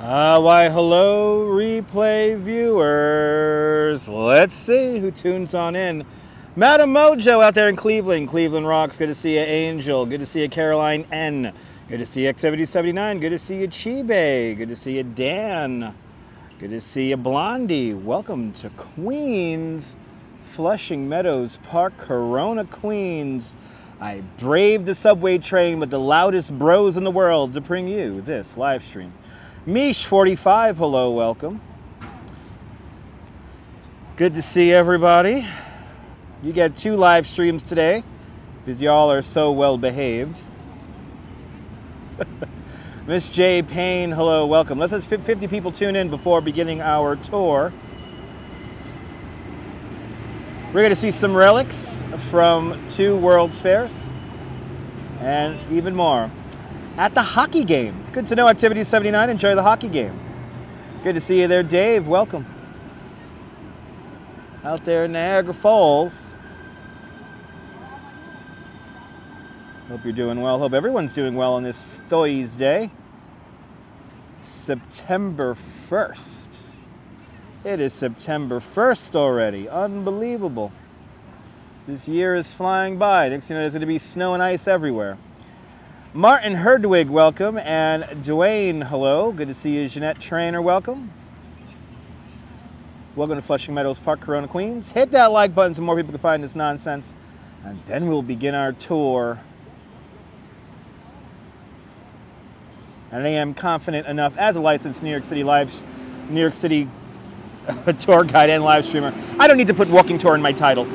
Why, hello, replay viewers. Let's see who tunes on in. Madam Mojo out there in Cleveland. Cleveland rocks. Good to see you, Angel. Good to see you, Caroline N. Good to see you, Activity 79. Good to see you, Chibe. Good to see you, Dan. Good to see you, Blondie. Welcome to Queens, Flushing Meadows Park, Corona, Queens. I braved the subway train with the loudest bros in the world to bring you this live stream. Mish45, hello, welcome. Good to see everybody. You get 2 live streams today because y'all are so well behaved. Miss J. Payne, hello, welcome. Let's have 50 people tune in before beginning our tour. We're going to see some relics from 2 World's Fairs and even more. At the hockey game. Good to know, Activity 79. Enjoy the hockey game. Good to see you there, Dave. Welcome. Out there in Niagara Falls. Hope you're doing well. Hope everyone's doing well on this Thursday, September 1st. It is September 1st already. Unbelievable. This year is flying by. Next thing you know, there's going to be snow and ice everywhere. Martin Herdwig, welcome, and Dwayne, hello. Good to see you, Jeanette Trainer, welcome. Welcome to Flushing Meadows Park, Corona, Queens. Hit that like button so more people can find this nonsense, and then we'll begin our tour. And I am confident enough, as a licensed New York City tour guide and live streamer, I don't need to put walking tour in my title.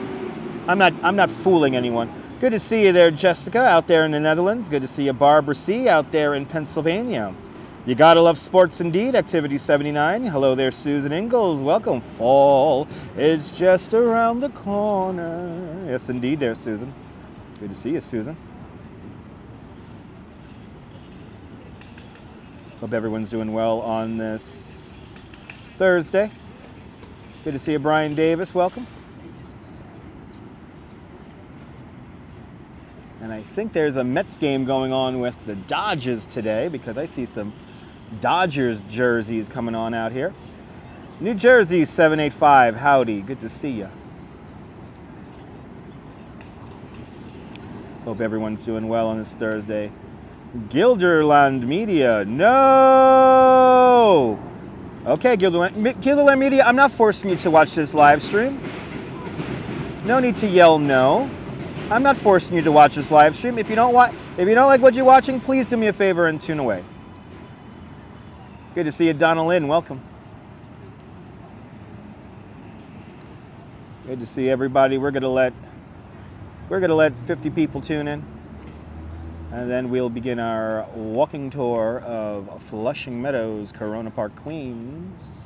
I'm not fooling anyone. Good to see you there, Jessica, out there in the Netherlands. Good to see you, Barbara C., out there in Pennsylvania. You gotta love sports indeed, Activity 79. Hello there, Susan Ingalls. Welcome. Fall is just around the corner. Yes, indeed there, Susan. Good to see you, Susan. Hope everyone's doing well on this Thursday. Good to see you, Brian Davis. Welcome. And I think there's a Mets game going on with the Dodgers today because I see some Dodgers jerseys coming on out here. New Jersey 785, howdy, good to see you. Hope everyone's doing well on this Thursday. Gilderland Media, no! Okay, Gilderland Media, I'm not forcing you to watch this live stream. No need to yell no. I'm not forcing you to watch this live stream. If you don't like what you're watching, please do me a favor and tune away. Good to see you, Donna Lynn. Welcome. Good to see everybody. We're gonna let 50 people tune in, and then we'll begin our walking tour of Flushing Meadows, Corona Park, Queens.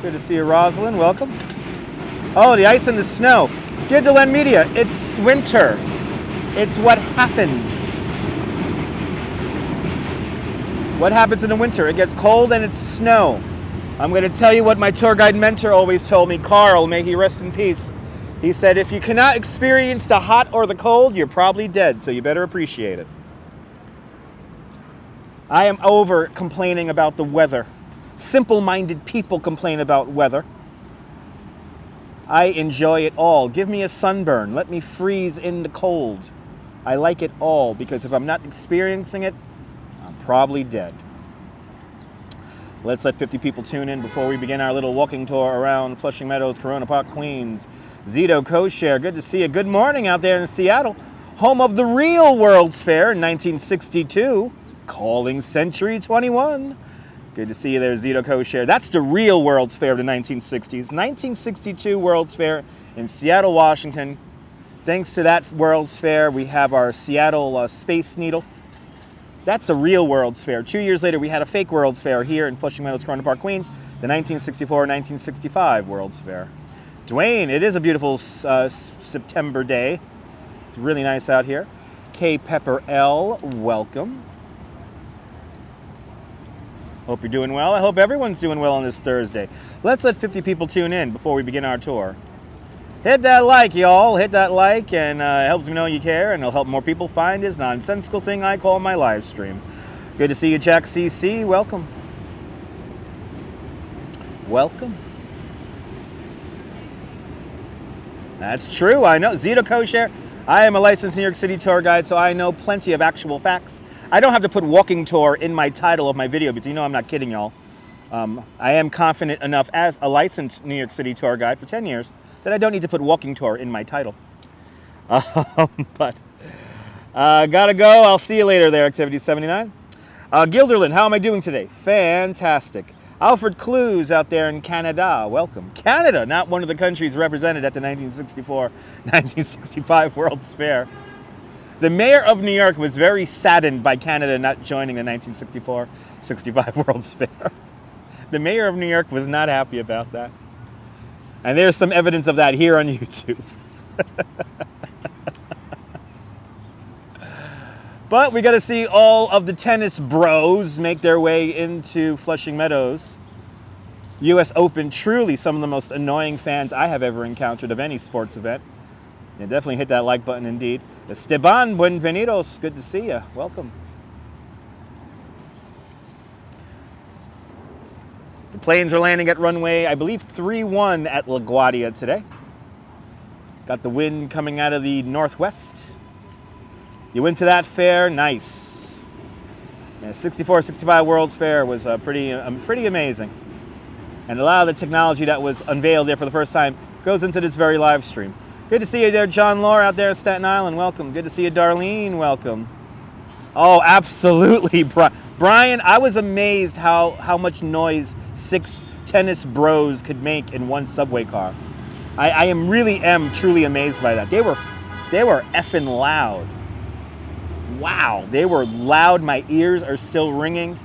Good to see you, Rosalind. Welcome. Oh, the ice and the snow. Good to lend media. It's winter. It's what happens. What happens in the winter? It gets cold and it's snow. I'm going to tell you what my tour guide mentor always told me. Carl, may he rest in peace. He said, if you cannot experience the hot or the cold, you're probably dead, so you better appreciate it. I am over complaining about the weather. Simple-minded people complain about weather. I enjoy it all. Give me a sunburn. Let me freeze in the cold. I like it all because if I'm not experiencing it, I'm probably dead. Let's let 50 people tune in before we begin our little walking tour around Flushing Meadows, Corona Park, Queens. Zito Co-Share, good to see you. Good morning out there in Seattle, home of the real World's Fair in 1962, calling Century 21. Good to see you there, Zito Co-Share. That's the real World's Fair of the 1960s. 1962 World's Fair in Seattle, Washington. Thanks to that World's Fair, we have our Seattle Space Needle. That's a real World's Fair. 2 years later, we had a fake World's Fair here in Flushing Meadows, Corona Park, Queens, the 1964-1965 World's Fair. Dwayne, it is a beautiful September day. It's really nice out here. K. Pepper L, welcome. Hope you're doing well. I hope everyone's doing well on this Thursday. Let's let 50 people tune in before we begin our tour. Hit that like, y'all. Hit that like, and it helps me know you care, and it'll help more people find this nonsensical thing I call my live stream. Good to see you, Jack CC. Welcome. Welcome. That's true. I know. Zito Co-Share. I am a licensed New York City tour guide, so I know plenty of actual facts. I don't have to put walking tour in my title of my video because you know I'm not kidding, y'all. I am confident enough as a licensed New York City tour guide for 10 years that I don't need to put walking tour in my title. But gotta go. I'll see you later there, Activity 79. Gilderland, how am I doing today? Fantastic. Alfred Clues out there in Canada, welcome. Canada, not one of the countries represented at the 1964-1965 World's Fair. The mayor of New York was very saddened by Canada not joining the 1964-65 World's Fair. The mayor of New York was not happy about that. And there's some evidence of that here on YouTube. But we got to see all of the tennis bros make their way into Flushing Meadows. US Open, truly some of the most annoying fans I have ever encountered of any sports event. Yeah, definitely hit that like button indeed. Esteban, buenvenidos, good to see you. Welcome. The planes are landing at runway, I believe, 31 at LaGuardia today. Got the wind coming out of the northwest. You went to that fair, nice. Yeah, 64-65 World's Fair was pretty amazing. And a lot of the technology that was unveiled there for the first time goes into this very live stream. Good to see you there, John Law out there in Staten Island, welcome. Good to see you, Darlene, welcome. Oh, absolutely, Brian, I was amazed how much noise 6 tennis bros could make in one subway car. I am truly amazed by that. They were effing loud. Wow, they were loud. My ears are still ringing.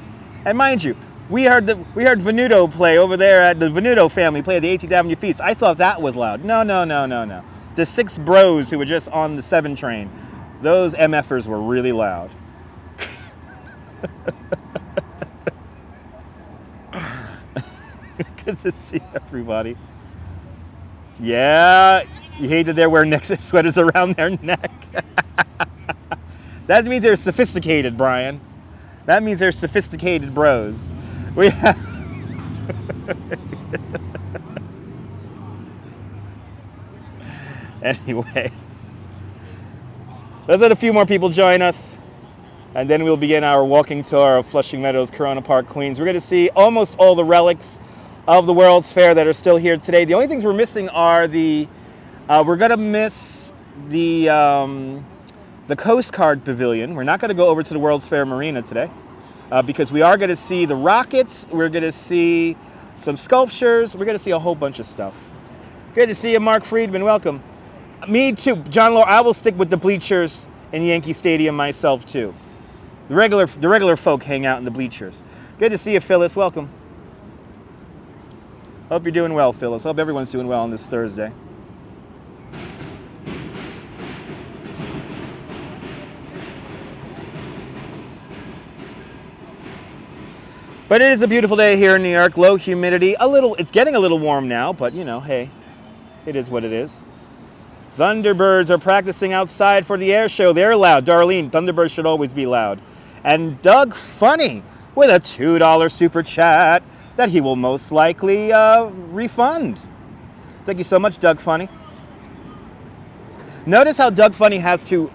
And mind you, we heard Venuto play over there at the Venuto family play at the 18th Avenue Feast. I thought that was loud. No. The 6 bros who were just on the 7 train, those MFers were really loud. Good to see everybody. Yeah, you hate that they're wearing neck sweaters around their neck. That means they're sophisticated, Brian. That means they're sophisticated bros. We have Anyway, let's let a few more people join us, and then we'll begin our walking tour of Flushing Meadows Corona Park, Queens. We're going to see almost all the relics of the World's Fair that are still here today. The only things we're missing are we're going to miss the Coast Guard Pavilion. We're not going to go over to the World's Fair Marina today because we are going to see the rockets. We're going to see some sculptures. We're going to see a whole bunch of stuff. Good to see you, Mark Friedman. Welcome. Me too, John Law. I will stick with the bleachers in Yankee Stadium myself too. The regular folk hang out in the bleachers. Good to see you, Phyllis. Welcome. Hope you're doing well, Phyllis. Hope everyone's doing well on this Thursday. But it is a beautiful day here in New York. Low humidity. It's getting a little warm now, but you know, hey, it is what it is. Thunderbirds are practicing outside for the air show. They're loud. Darlene, Thunderbirds should always be loud. And Doug Funny with a $2 super chat that he will most likely refund. Thank you so much, Doug Funny. Notice how Doug Funny has to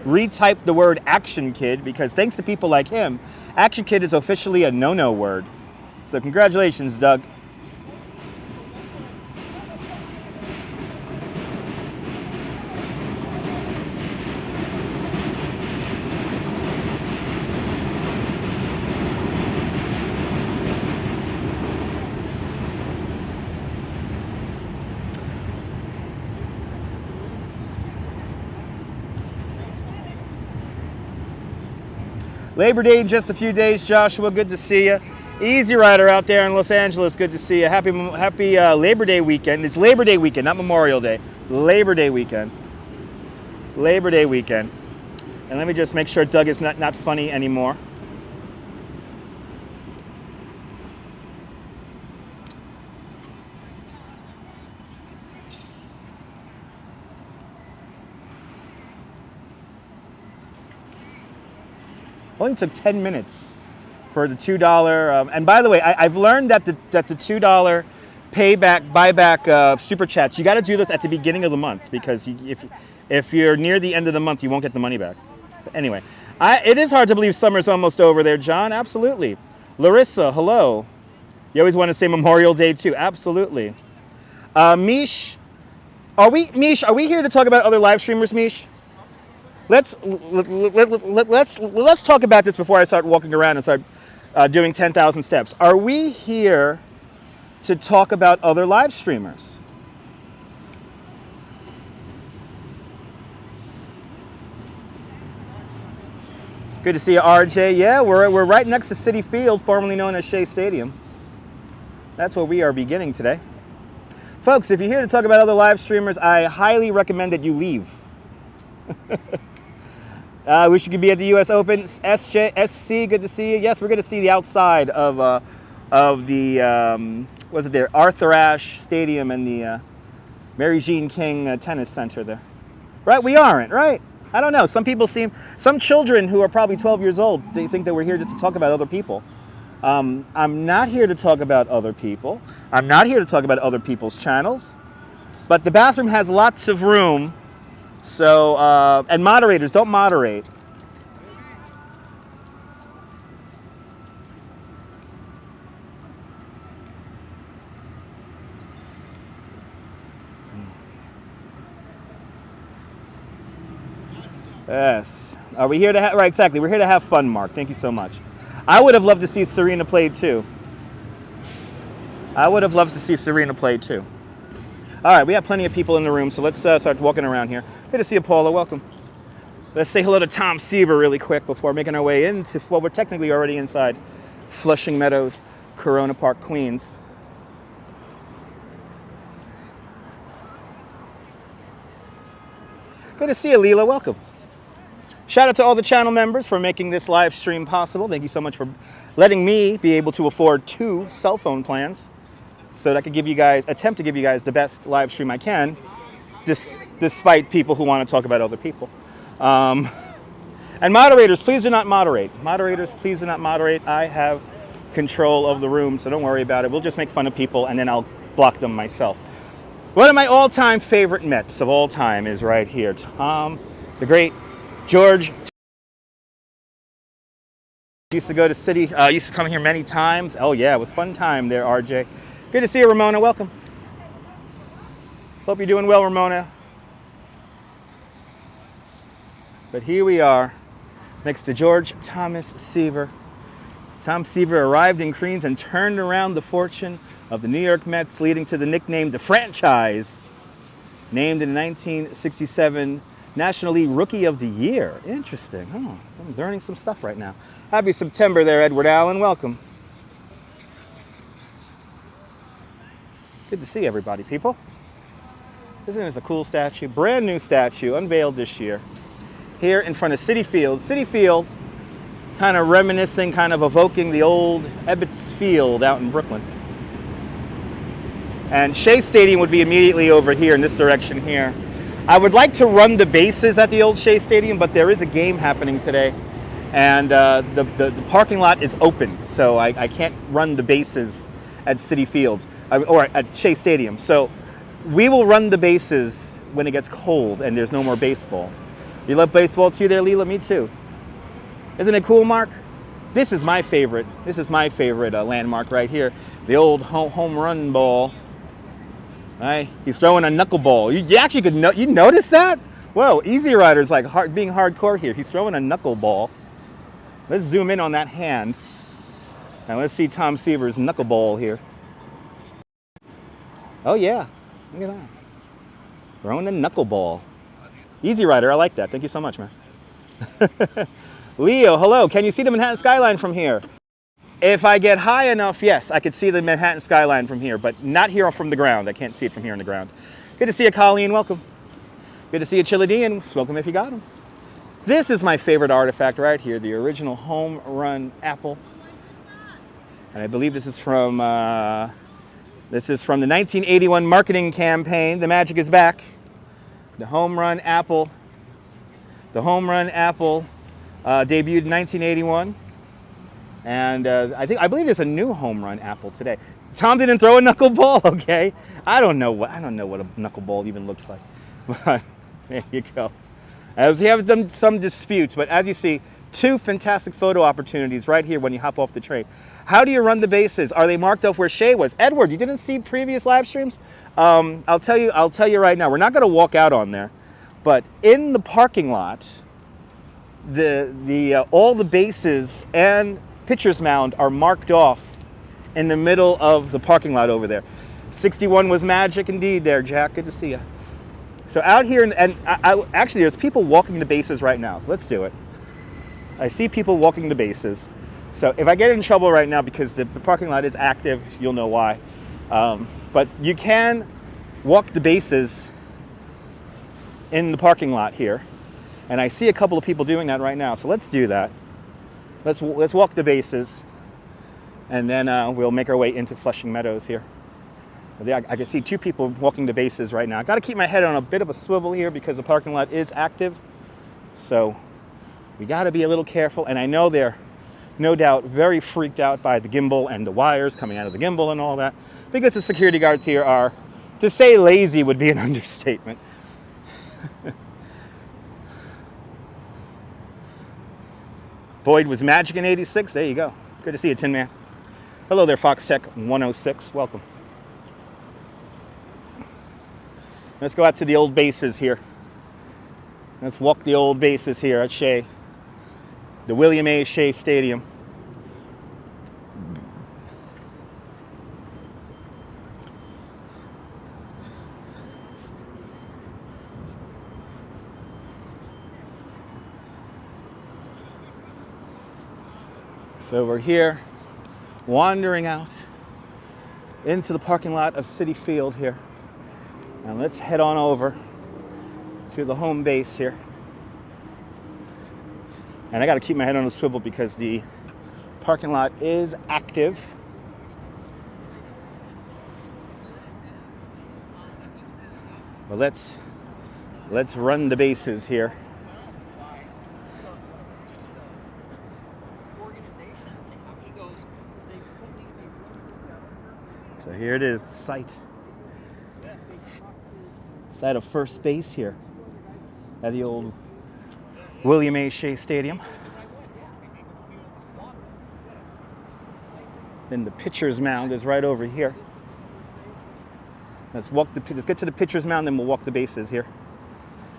retype the word Action Kid because thanks to people like him, Action Kid is officially a no-no word. So congratulations, Doug. Labor Day in just a few days, Joshua. Good to see you. Easy Rider out there in Los Angeles. Good to see you. Happy Labor Day weekend. It's Labor Day weekend, not Memorial Day. Labor Day weekend. Labor Day weekend. And let me just make sure Doug is not funny anymore. Only took 10 minutes for the $2. And by the way, I've learned that the $2 buyback super chats, you got to do this at the beginning of the month, because if you're near the end of the month, you won't get the money back. But anyway, it is hard to believe summer's almost over there, John. Absolutely. Larissa, hello. You always want to say Memorial Day too. Absolutely. Mish, are we here to talk about other live streamers, Mish? Let's talk about this before I start walking around and start doing 10,000 steps. Are we here to talk about other live streamers? Good to see you, RJ. Yeah, we're right next to Citi Field, formerly known as Shea Stadium. That's where we are beginning today. Folks, if you're here to talk about other live streamers, I highly recommend that you leave. We should be at the U.S. Open. SC, good to see you. Yes, we're going to see the outside of the, was it there, Arthur Ashe Stadium and the Mary Jean King Tennis Center there. Right? We aren't, right? I don't know. Some people some children who are probably 12 years old, they think that we're here just to talk about other people. I'm not here to talk about other people. I'm not here to talk about other people's channels. But the bathroom has lots of room. So, and moderators, don't moderate. Yes. Are we here to have, right, exactly. We're here to have fun, Mark. Thank you so much. I would have loved to see Serena play too. I would have loved to see Serena play too. All right, we have plenty of people in the room, so let's start walking around here. Good to see you, Paula. Welcome. Let's say hello to Tom Seaver really quick before making our way into, well, we're technically already inside Flushing Meadows Corona Park, Queens. Good to see you, Leela. Welcome. Shout out to all the channel members for making this live stream possible. Thank you so much for letting me be able to afford 2 cell phone plans so that I could attempt to give you guys the best live stream I can, despite people who want to talk about other people. And moderators, please do not moderate. Moderators, please do not moderate. I have control of the room, so don't worry about it. We'll just make fun of people and then I'll block them myself. One of my all-time favorite Mets of all time is right here. Tom, the great George. Used to go to City, used to come here many times. Oh yeah, it was a fun time there, RJ. Good to see you, Ramona. Welcome. Hope you're doing well, Ramona. But here we are, next to George Thomas Seaver. Tom Seaver arrived in Queens and turned around the fortune of the New York Mets, leading to the nickname The Franchise, named in 1967 National League Rookie of the Year. Interesting. Oh, I'm learning some stuff right now. Happy September there, Edward Allen. Welcome. Good to see everybody, people. Isn't this a cool statue? Brand new statue, unveiled this year. Here in front of Citi Field. Citi Field, kind of reminiscing, kind of evoking the old Ebbets Field out in Brooklyn. And Shea Stadium would be immediately over here in this direction here. I would like to run the bases at the old Shea Stadium, but there is a game happening today. And the parking lot is open, so I can't run the bases at Citi Field, or at Shea Stadium. So we will run the bases when it gets cold and there's no more baseball. You love baseball too there, Leela? Me too. Isn't it cool, Mark? This is my favorite. This is my favorite landmark right here. The old home run ball. Right? He's throwing a knuckleball. You actually could you notice that? Whoa, Easy Rider's like being hardcore here. He's throwing a knuckleball. Let's zoom in on that hand. And let's see Tom Seaver's knuckleball here. Oh yeah, look at that. Throwing a knuckleball. Easy Rider, I like that. Thank you so much, man. Leo, hello. Can you see the Manhattan skyline from here? If I get high enough, yes, I could see the Manhattan skyline from here, but not here from the ground. I can't see it from here on the ground. Good to see you, Colleen. Welcome. Good to see you, Chilean. Smoke them if you got them. This is my favorite artifact right here, the original home run apple. And I believe this is from the 1981 marketing campaign. The magic is back. The home run apple. The home run apple Debuted in 1981. And I believe it's a new home run apple today. Tom didn't throw a knuckleball, okay? I don't know what a knuckleball even looks like. But there you go. As we have some disputes, but as you see, two fantastic photo opportunities right here when you hop off the train. How do you run the bases? Are they marked up where Shay was? Edward, you didn't see previous live streams? I'll tell you right now. We're not going to walk out on there, but in the parking lot, all the bases and Pitchers Mound are marked off in the middle of the parking lot over there. 61 was magic indeed there, Jack. Good to see you. So out here, and actually there's people walking the bases right now, so let's do it. I see people walking the bases. So if I get in trouble right now because the parking lot is active, you'll know why. But you can walk the bases in the parking lot here. And I see a couple of people doing that right now, so let's do that. Let's walk the bases, and then we'll make our way into Flushing Meadows here. I can see two people walking the bases right now. I got to keep my head on a bit of a swivel here because the parking lot is active. So we got to be a little careful, and I know they're no doubt very freaked out by the gimbal and the wires coming out of the gimbal and all that, because the security guards here are, to say lazy would be an understatement. Boyd was magic in '86. There you go. Good to see you, Tin Man. Hello there, Fox Tech 106. Welcome. Let's go out to the old bases here. Let's walk the old bases here at Shea, the William A. Shea Stadium. So we're here, wandering out into the parking lot of Citi Field here. And let's head on over to the home base here. And I got to keep my head on a swivel because the parking lot is active. Well, let's run the bases here. So here it is, the site of first base here at the old William A. Shea Stadium. Then the Pitchers Mound is right over here. Let's get to the Pitchers Mound, then we'll walk the bases here.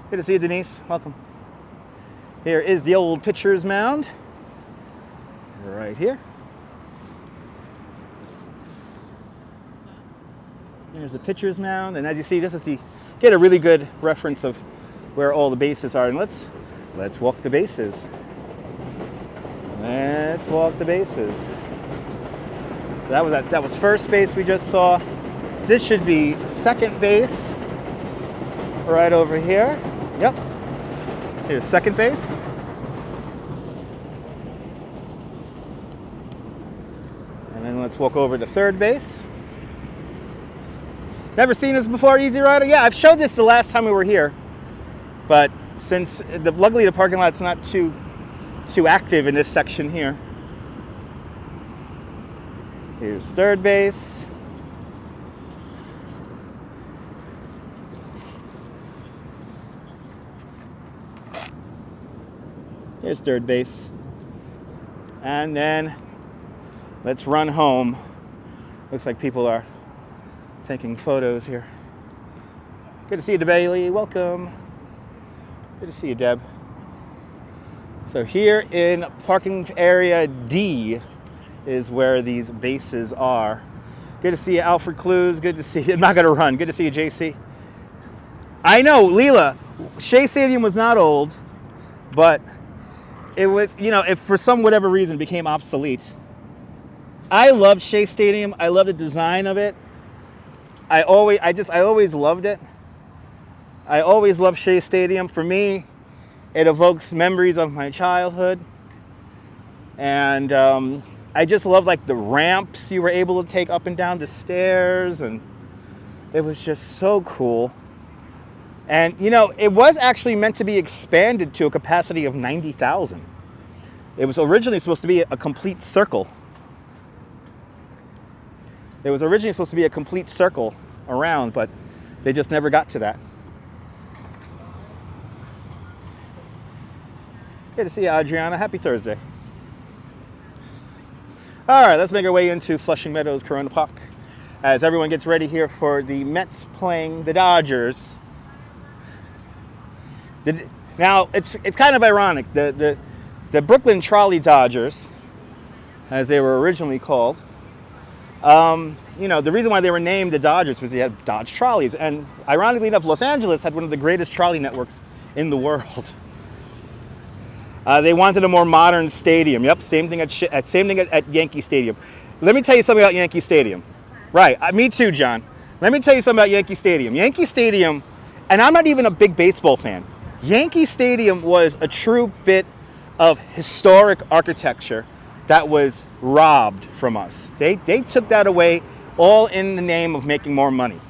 Good to see you, Denise. Welcome. Here is the old Pitchers Mound, right here. Here's the Pitchers Mound, and as you see, this is get a really good reference of where all the bases are. And let's walk the bases. Let's walk the bases. So that was first base we just saw. This should be second base, right over here. Yep. Here's second base. And then let's walk over to third base. Never seen this before, Easy Rider? Yeah, I've showed this the last time we were here, but since luckily the parking lot's not too active in this section here. Here's third base. Here's third base. And then let's run home. Looks like people are taking photos here. Good to see you, Billie. Welcome. Good to see you, Deb. So here in parking area D is where these bases are. Good to see you, Alfred Clues. Good to see you. I'm not going to run. Good to see you, JC. I know, Leela, Shea Stadium was not old, but it was, if for some whatever reason it became obsolete. I loved Shea Stadium. I love the design of it. I always loved it. I always loved Shea Stadium. For me, it evokes memories of my childhood. And I just love like the ramps you were able to take up and down the stairs, and it was just so cool. And it was actually meant to be expanded to a capacity of 90,000. It was originally supposed to be a complete circle. It was originally supposed to be a complete circle around, but they just never got to that. Good to see you, Adriana. Happy Thursday. All right, let's make our way into Flushing Meadows Corona Park as everyone gets ready here for the Mets playing the Dodgers. Now, it's kind of ironic. The Brooklyn Trolley Dodgers, as they were originally called, you know, the reason why they were named the Dodgers was they had Dodge trolleys. And ironically enough, Los Angeles had one of the greatest trolley networks in the world. They wanted a more modern stadium. Yep, same thing at Yankee Stadium. Let me tell you something about Yankee Stadium. Right, me too, John. Let me tell you something about Yankee Stadium. Yankee Stadium, and I'm not even a big baseball fan. Yankee Stadium was a true bit of historic architecture that was robbed from us. They took that away all in the name of making more money.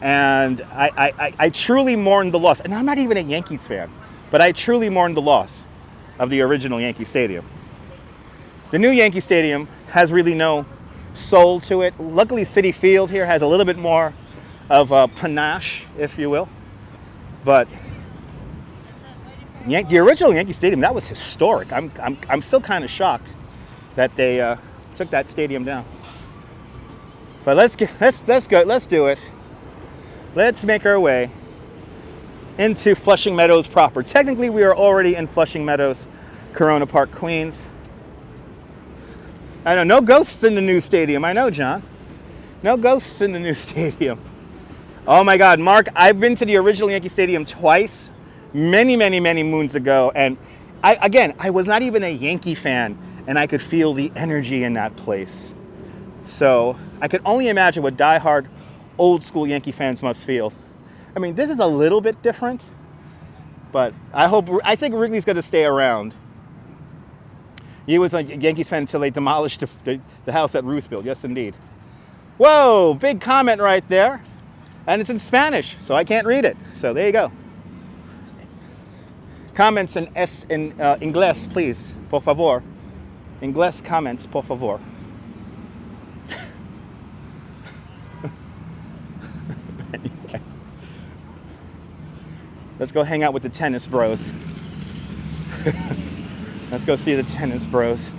And I truly mourn the loss. And I'm not even a Yankees fan, but I truly mourn the loss of the original Yankee Stadium. The new Yankee Stadium has really no soul to it. Luckily, Citi Field here has a little bit more of a panache, if you will. But the original Yankee Stadium, that was historic. I'm still kind of shocked that they took that stadium down. But let's do it. Let's make our way into Flushing Meadows proper. Technically, we are already in Flushing Meadows, Corona Park, Queens. I know, no ghosts in the new stadium. I know, John. No ghosts in the new stadium. Oh my God, Mark, I've been to the original Yankee Stadium twice, many moons ago. And I was not even a Yankee fan, and I could feel the energy in that place. So I could only imagine what diehard old school Yankee fans must feel. I mean, this is a little bit different, but I think Wrigley's going to stay around. He was a Yankees fan until they demolished the house that Ruth built. Yes, indeed. Whoa, big comment right there. And it's in Spanish, so I can't read it. So there you go. Comments in inglés, please, por favor. Inglés comments, por favor. Anyway. Let's go hang out with the tennis bros. Let's go see the tennis bros.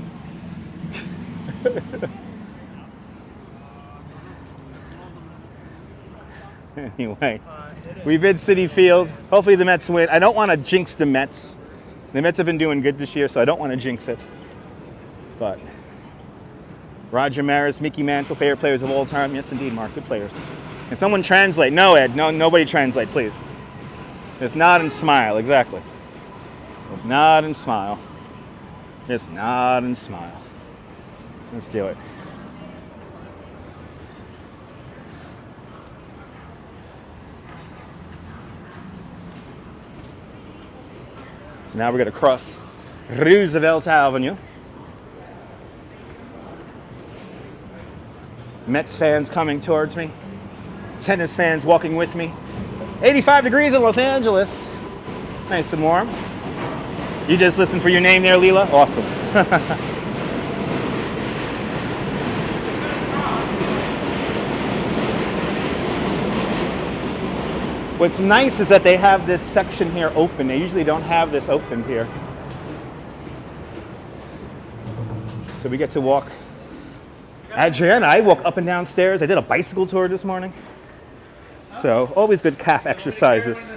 Anyway, we've in Citi Field. Hopefully the Mets win. I don't want to jinx the Mets. The Mets have been doing good this year, so I don't want to jinx it. But Roger Maris, Mickey Mantle, favorite players of all time. Yes, indeed, Mark, good players. Can someone translate? No, Ed, no, nobody translate, please. Just nod and smile, exactly. Just nod and smile. Just nod and smile. Let's do it. So now we're going to cross Roosevelt Avenue. Mets fans coming towards me. Tennis fans walking with me. 85 degrees in Los Angeles. Nice and warm. You just listened for your name there, Leela? Awesome. What's nice is that they have this section here open. They usually don't have this open here. So we get to walk. Adriana, I walk up and down stairs. I did a bicycle tour this morning. So always good calf exercises.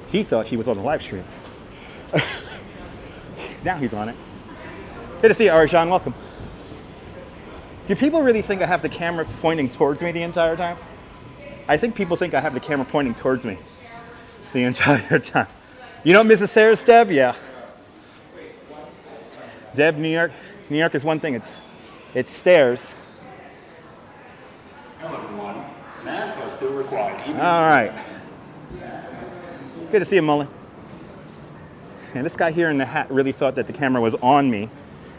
He thought he was on the live stream. Now he's on it. Good to see you, Arjan. Welcome. Do people really think I have the camera pointing towards me the entire time? I think people think I have the camera pointing towards me the entire time. You know Mrs. Sayers, Deb? Yeah. Deb, New York. New York is one thing. It's stairs. Hello, everyone. Masks are still required. All right. Good to see you, Mullen. And this guy here in the hat really thought that the camera was on me.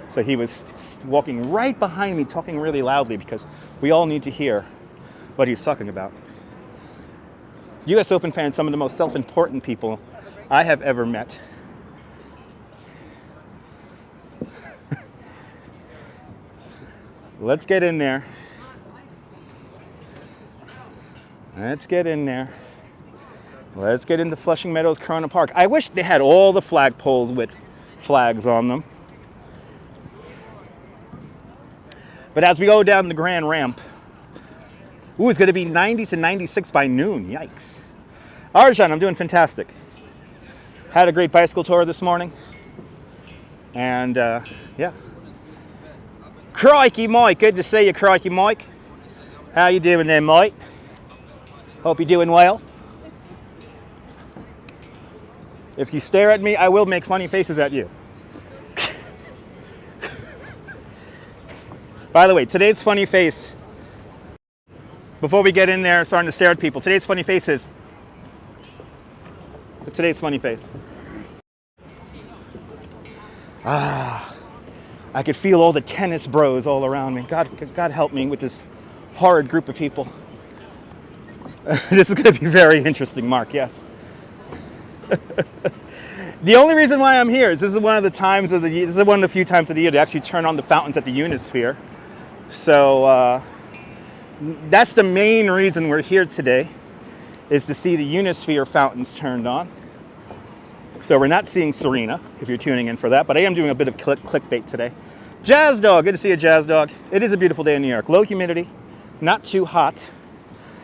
So he was walking right behind me, talking really loudly because we all need to hear what he's talking about. US Open fans, some of the most self-important people I have ever met. Let's get in there. Let's get in there. Let's get into Flushing Meadows Corona Park. I wish they had all the flagpoles with flags on them. But as we go down the grand ramp, ooh, it's going to be 90 to 96 by noon. Yikes. Arjan, I'm doing fantastic. Had a great bicycle tour this morning. And, yeah. Crikey Mike, good to see you, Crikey Mike. How you doing there, Mike? Hope you're doing well. If you stare at me, I will make funny faces at you. By the way, today's funny face, before we get in there starting to stare at people, today's funny face is, today's funny face. Ah, I could feel all the tennis bros all around me. God help me with this horrid group of people. This is going to be very interesting, Mark, yes. The only reason why I'm here is this is one of the times of the year, this is one of the few times of the year to actually turn on the fountains at the Unisphere. So that's the main reason we're here today, is to see the Unisphere fountains turned on. So we're not seeing Serena, if you're tuning in for that, but I am doing a bit of clickbait today. Jazz Dog, good to see you, Jazz Dog. It is a beautiful day in New York. Low humidity, not too hot.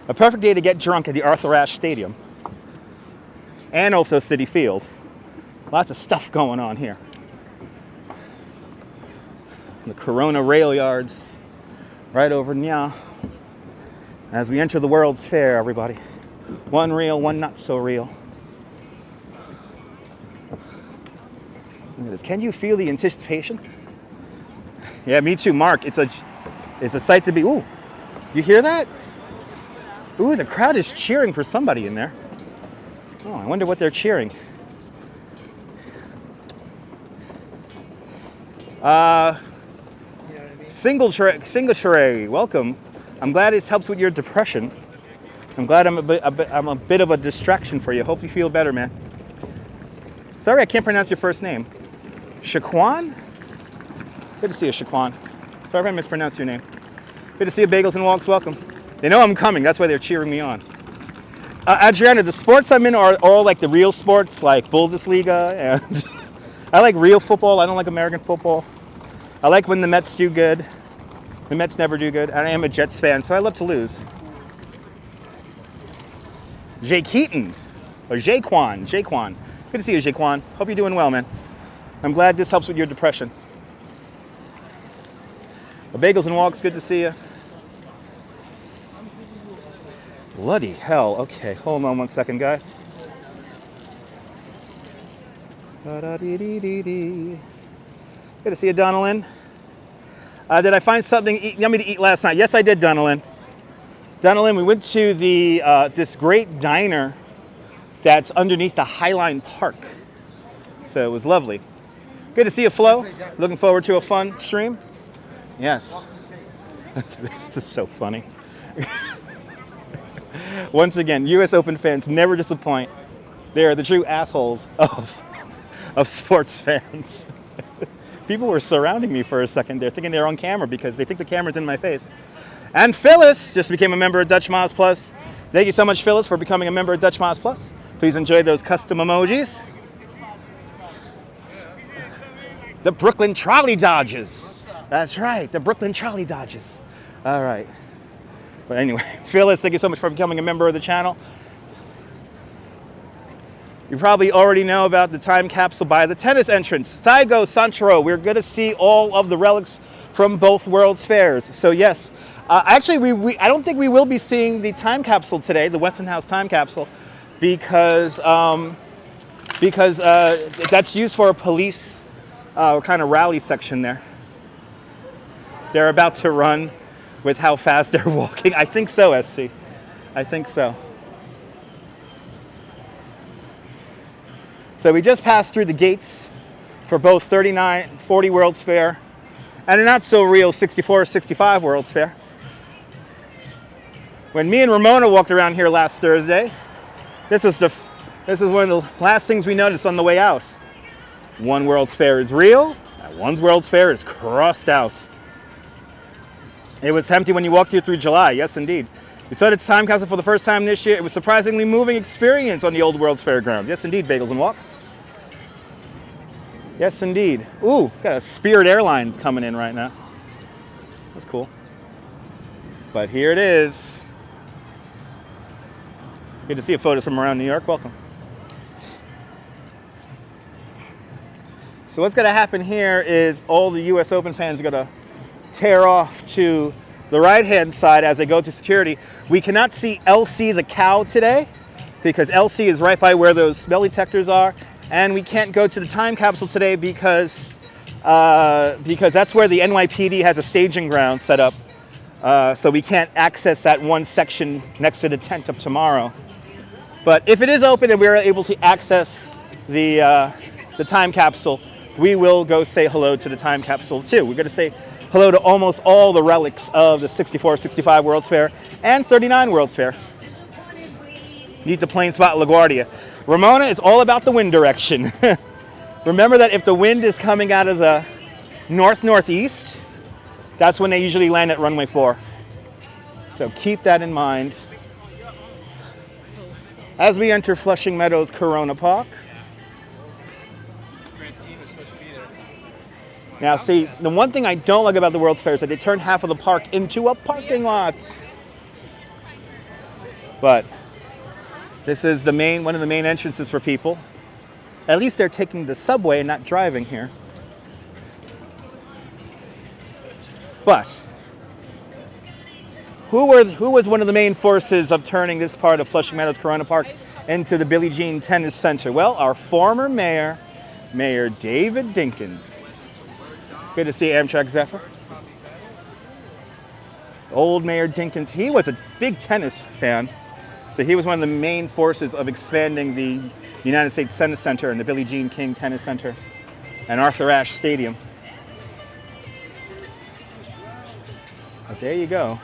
A perfect day to get drunk at the Arthur Ashe Stadium. And also Citi Field. Lots of stuff going on here. The Corona rail yards right over now. As we enter the World's Fair, everybody. One real, one not so real. Look at this. Can you feel the anticipation? Yeah, me too, Mark. It's a sight to be. Ooh, you hear that? Ooh, the crowd is cheering for somebody in there. Oh, I wonder what they're cheering. Singletary, welcome. I'm glad this helps with your depression. I'm glad I'm a bit of a distraction for you. Hope you feel better, man. Sorry, I can't pronounce your first name. Shaquan? Good to see you, Shaquan. Sorry if I mispronounced your name. Good to see you, Bagels and Walks. Welcome. They know I'm coming. That's why they're cheering me on. Adriana, the sports I'm in are all like the real sports, like Bundesliga, and I like real football. I don't like American football. I like when the Mets do good. The Mets never do good. And I am a Jets fan, so I love to lose. Jay Keaton, or Jaquan. Good to see you, Jaquan. Hope you're doing well, man. I'm glad this helps with your depression. Bagels and Walks, good to see you. Bloody hell. Okay, hold on one second, guys. Good to see you, Donalyn. Did I find something yummy to eat last night? Yes, I did, Donalyn. Donalyn, we went to the this great diner that's underneath the Highline Park. So it was lovely. Good to see you, Flo. Looking forward to a fun stream. Yes. This is so funny. Once again, US Open fans never disappoint. They are the true assholes of sports fans. People were surrounding me for a second there, thinking they're on camera because they think the camera's in my face. And Phyllis just became a member of Dutch Miles Plus. Thank you so much, Phyllis, for becoming a member of Dutch Miles Plus. Please enjoy those custom emojis. The Brooklyn Trolley Dodges. That's right, the Brooklyn Trolley Dodges. All right. But anyway, Phyllis, thank you so much for becoming a member of the channel. You probably already know about the time capsule by the tennis entrance. Thaigo Santro, we're going to see all of the relics from both World's Fairs. So yes, actually I don't think we will be seeing the time capsule today, the Westinghouse time capsule, because that's used for a police kind of rally section there. They're about to run with how fast they're walking. I think so, SC. I think so. So we just passed through the gates for both 39, 40 World's Fair and a not so real 64, 65 World's Fair. When me and Ramona walked around here last Thursday, This is one of the last things we noticed on the way out. One World's Fair is real, and one World's Fair is crossed out. It was empty when you walked through July, yes indeed. We saw the time capsule for the first time this year. It was a surprisingly moving experience on the old World's Fair grounds. Yes indeed, Bagels and Walks. Yes indeed. Ooh, got a Spirit Airlines coming in right now. That's cool. But here it is. Good to see photos from around New York. Welcome. So what's going to happen here is all the US Open fans are going to tear off to the right-hand side as they go to security. We cannot see LC the cow today because LC is right by where those smell detectors are, and we can't go to the time capsule today because that's where the NYPD has a staging ground set up. So we can't access that one section next to the tent of tomorrow. But if it is open and we're able to access the time capsule, we will go say hello to the time capsule too. We're going to say hello to almost all the relics of the 64, 65 World's Fair and 39 World's Fair. Meet the plain spot LaGuardia. Ramona is all about the wind direction. Remember that if the wind is coming out of the north-northeast, that's when they usually land at runway 4. So keep that in mind. As we enter Flushing Meadows Corona Park. Now see, the one thing I don't like about the World's Fair is that they turned half of the park into a parking lot. But this is one of the main entrances for people. At least they're taking the subway and not driving here. But who was one of the main forces of turning this part of Flushing Meadows Corona Park into the Billie Jean Tennis Center? Well, our former mayor, Mayor David Dinkins. Good to see Amtrak Zephyr. Old Mayor Dinkins, he was a big tennis fan. So he was one of the main forces of expanding the United States Tennis Center and the Billie Jean King Tennis Center and Arthur Ashe Stadium. But there you go.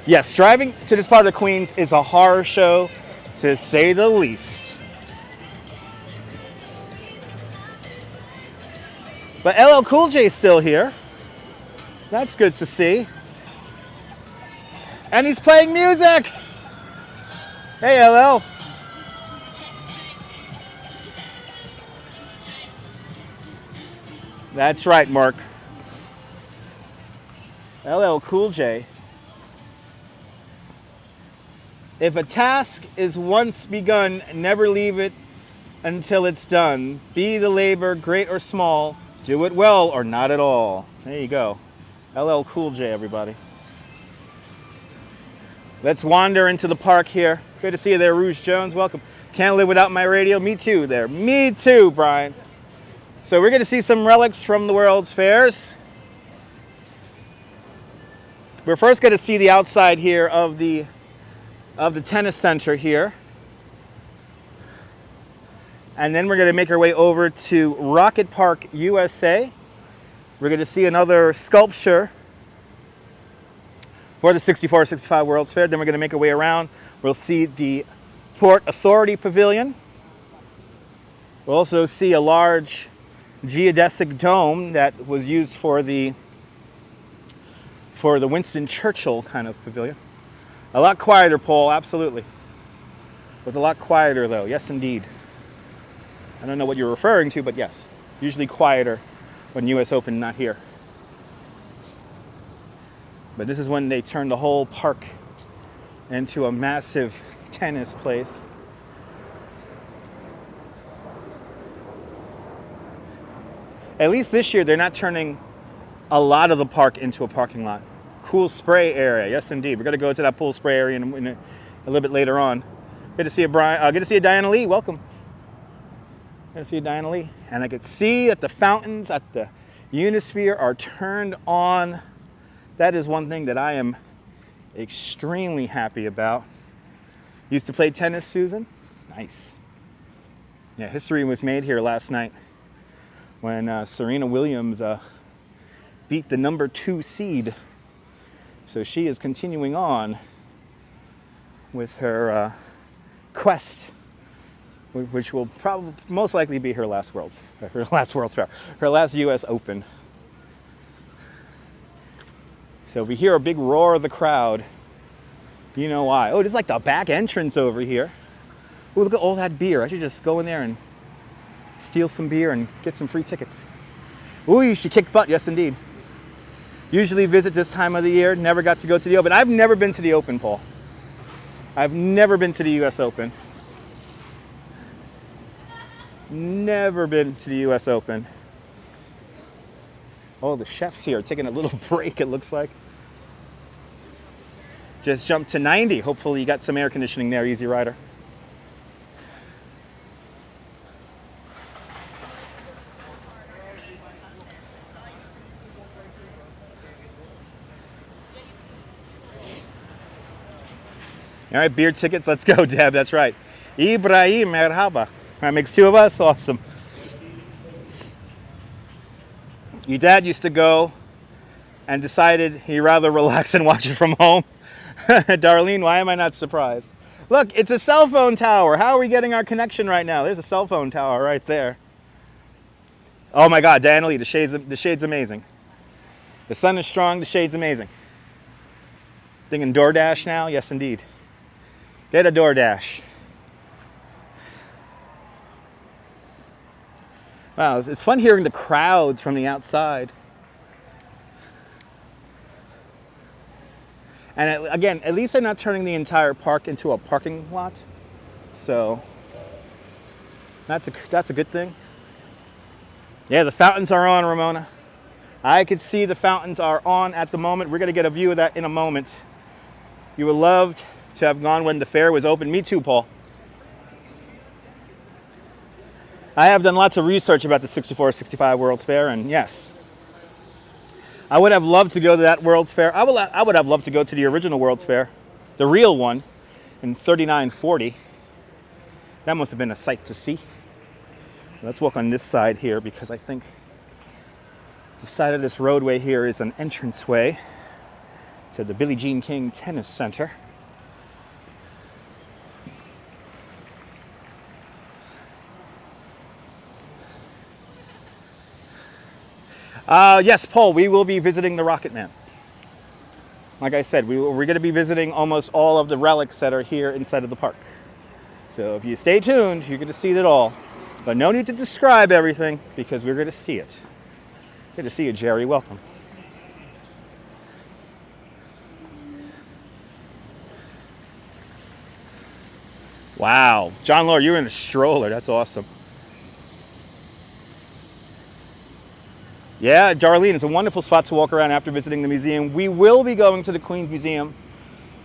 Yes, driving to this part of the Queens is a horror show, to say the least. But LL Cool J is still here. That's good to see. And he's playing music. Hey, LL. That's right, Mark. LL Cool J. If a task is once begun, never leave it until it's done. Be the labor great or small, do it well or not at all. There you go. LL Cool J, everybody. Let's wander into the park here. Good to see you there, Rouge Jones. Welcome. Can't live without my radio. Me too there. Me too, Brian. So we're going to see some relics from the World's Fairs. We're first going to see the outside here of the tennis center here. And then we're going to make our way over to Rocket Park, USA. We're going to see another sculpture for the 64-65 World's Fair. Then we're going to make our way around. We'll see the Port Authority Pavilion. We'll also see a large geodesic dome that was used for the Winston Churchill kind of pavilion. A lot quieter, Paul, absolutely. It was a lot quieter though, yes indeed. I don't know what you're referring to, but yes, usually quieter when US Open, not here. But this is when they turned the whole park into a massive tennis place. At least this year, they're not turning a lot of the park into a parking lot. Cool spray area, yes indeed. We're gonna go to that pool spray area in a little bit later on. Good to see you, Brian. Good to see you, Diana Lee. Welcome. Good to see you, Diana Lee. And I could see that the fountains at the Unisphere are turned on. That is one thing that I am extremely happy about. Used to play tennis, Susan? Nice. Yeah, history was made here last night when Serena Williams beat the number 2 seed. So she is continuing on with her quest, which will probably most likely be her last World's Fair, her last U.S. Open. So if we hear a big roar of the crowd, you know why. Oh, this is like the back entrance over here. Oh, look at all that beer. I should just go in there and steal some beer and get some free tickets. Oh, you should kick butt. Yes, indeed. Usually visit this time of the year. Never got to go to the Open. I've never been to the Open, Paul. I've never been to the U.S. Open. Never been to the U.S. Open. Oh, the chefs here are taking a little break, it looks like. Just jumped to 90. Hopefully you got some air conditioning there, Easy Rider. All right, beer tickets, let's go, Deb, that's right. Ibrahim, merhaba. That makes two of us, awesome. Your dad used to go and decided he'd rather relax and watch it from home. Darlene, why am I not surprised? Look, it's a cell phone tower. How are we getting our connection right now? There's a cell phone tower right there. Oh my God, Diana Lee, the shade's amazing. The sun is strong, the shade's amazing. Thinking DoorDash now? Yes, indeed. Get a DoorDash. Wow, it's fun hearing the crowds from the outside. And again, at least they're not turning the entire park into a parking lot. So that's a good thing. Yeah, the fountains are on, Ramona. I could see the fountains are on at the moment. We're gonna get a view of that in a moment. You would love to have gone when the fair was open. Me too, Paul. I have done lots of research about the 64-65 World's Fair, and yes, I would have loved to go to that World's Fair. I would have loved to go to the original World's Fair, the real one, in 3940. That must have been a sight to see. Let's walk on this side here because I think the side of this roadway here is an entranceway to the Billie Jean King Tennis Center. Yes, Paul, we will be visiting the Rocket Man. Like I said, we're going to be visiting almost all of the relics that are here inside of the park. So if you stay tuned, you're going to see it all. But no need to describe everything because we're going to see it. Good to see you, Jerry. Welcome. Wow. John Law, you're in a stroller. That's awesome. Yeah, Darlene, it's a wonderful spot to walk around after visiting the museum. We will be going to the Queen's Museum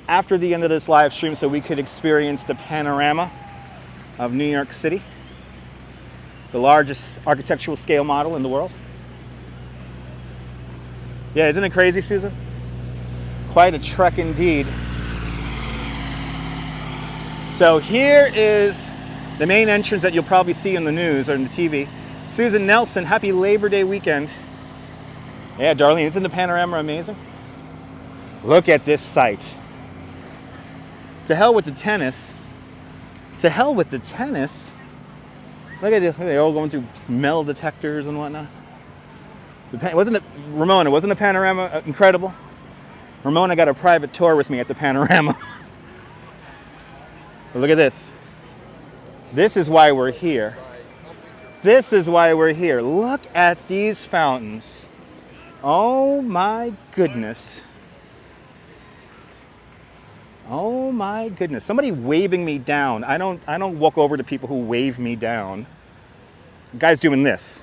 after the end of this live stream so we could experience the panorama of New York City, the largest architectural scale model in the world. Yeah, isn't it crazy, Susan? Quite a trek indeed. So here is the main entrance that you'll probably see in the news or in the TV. Susan Nelson, happy Labor Day weekend. Yeah, Darlene, isn't the panorama amazing? Look at this site. To hell with the tennis. To hell with the tennis. Look at this, they're all going through metal detectors and whatnot. Wasn't it, Ramona, wasn't the panorama incredible? Ramona got a private tour with me at the panorama. But look at this. This is why we're here. This is why we're here. Look at these fountains. Oh my goodness. Oh my goodness. Somebody waving me down. I don't walk over to people who wave me down. The guy's doing this.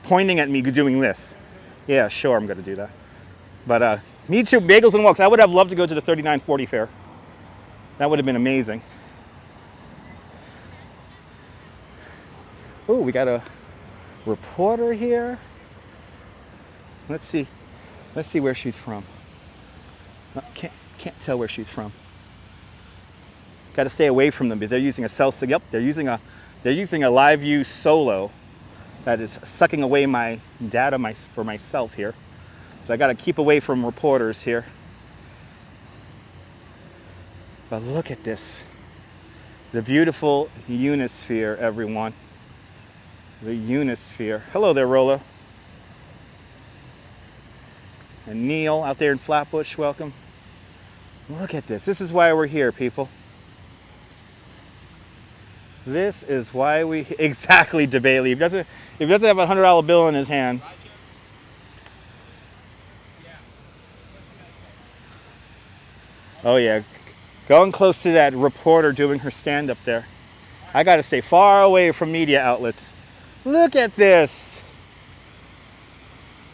Pointing at me doing this. Yeah, sure, I'm gonna do that. But me too, bagels and walks. I would have loved to go to the 3940 fair. That would have been amazing. Oh, we got a reporter here. Let's see where she's from. Can't tell where she's from. Got to stay away from them because they're using a cell. Yep, they're using a live view solo that is sucking away my data for myself here. So I got to keep away from reporters here. But look at this. The beautiful Unisphere, everyone. The Unisphere. Hello there, Rolo. And Neil out there in Flatbush, welcome. Look at this. This is why we're here, people. This is why we... Exactly, DeBailey. If he doesn't have a $100 bill in his hand. Oh, yeah. Going close to that reporter doing her stand-up there. I got to stay far away from media outlets. Look at this.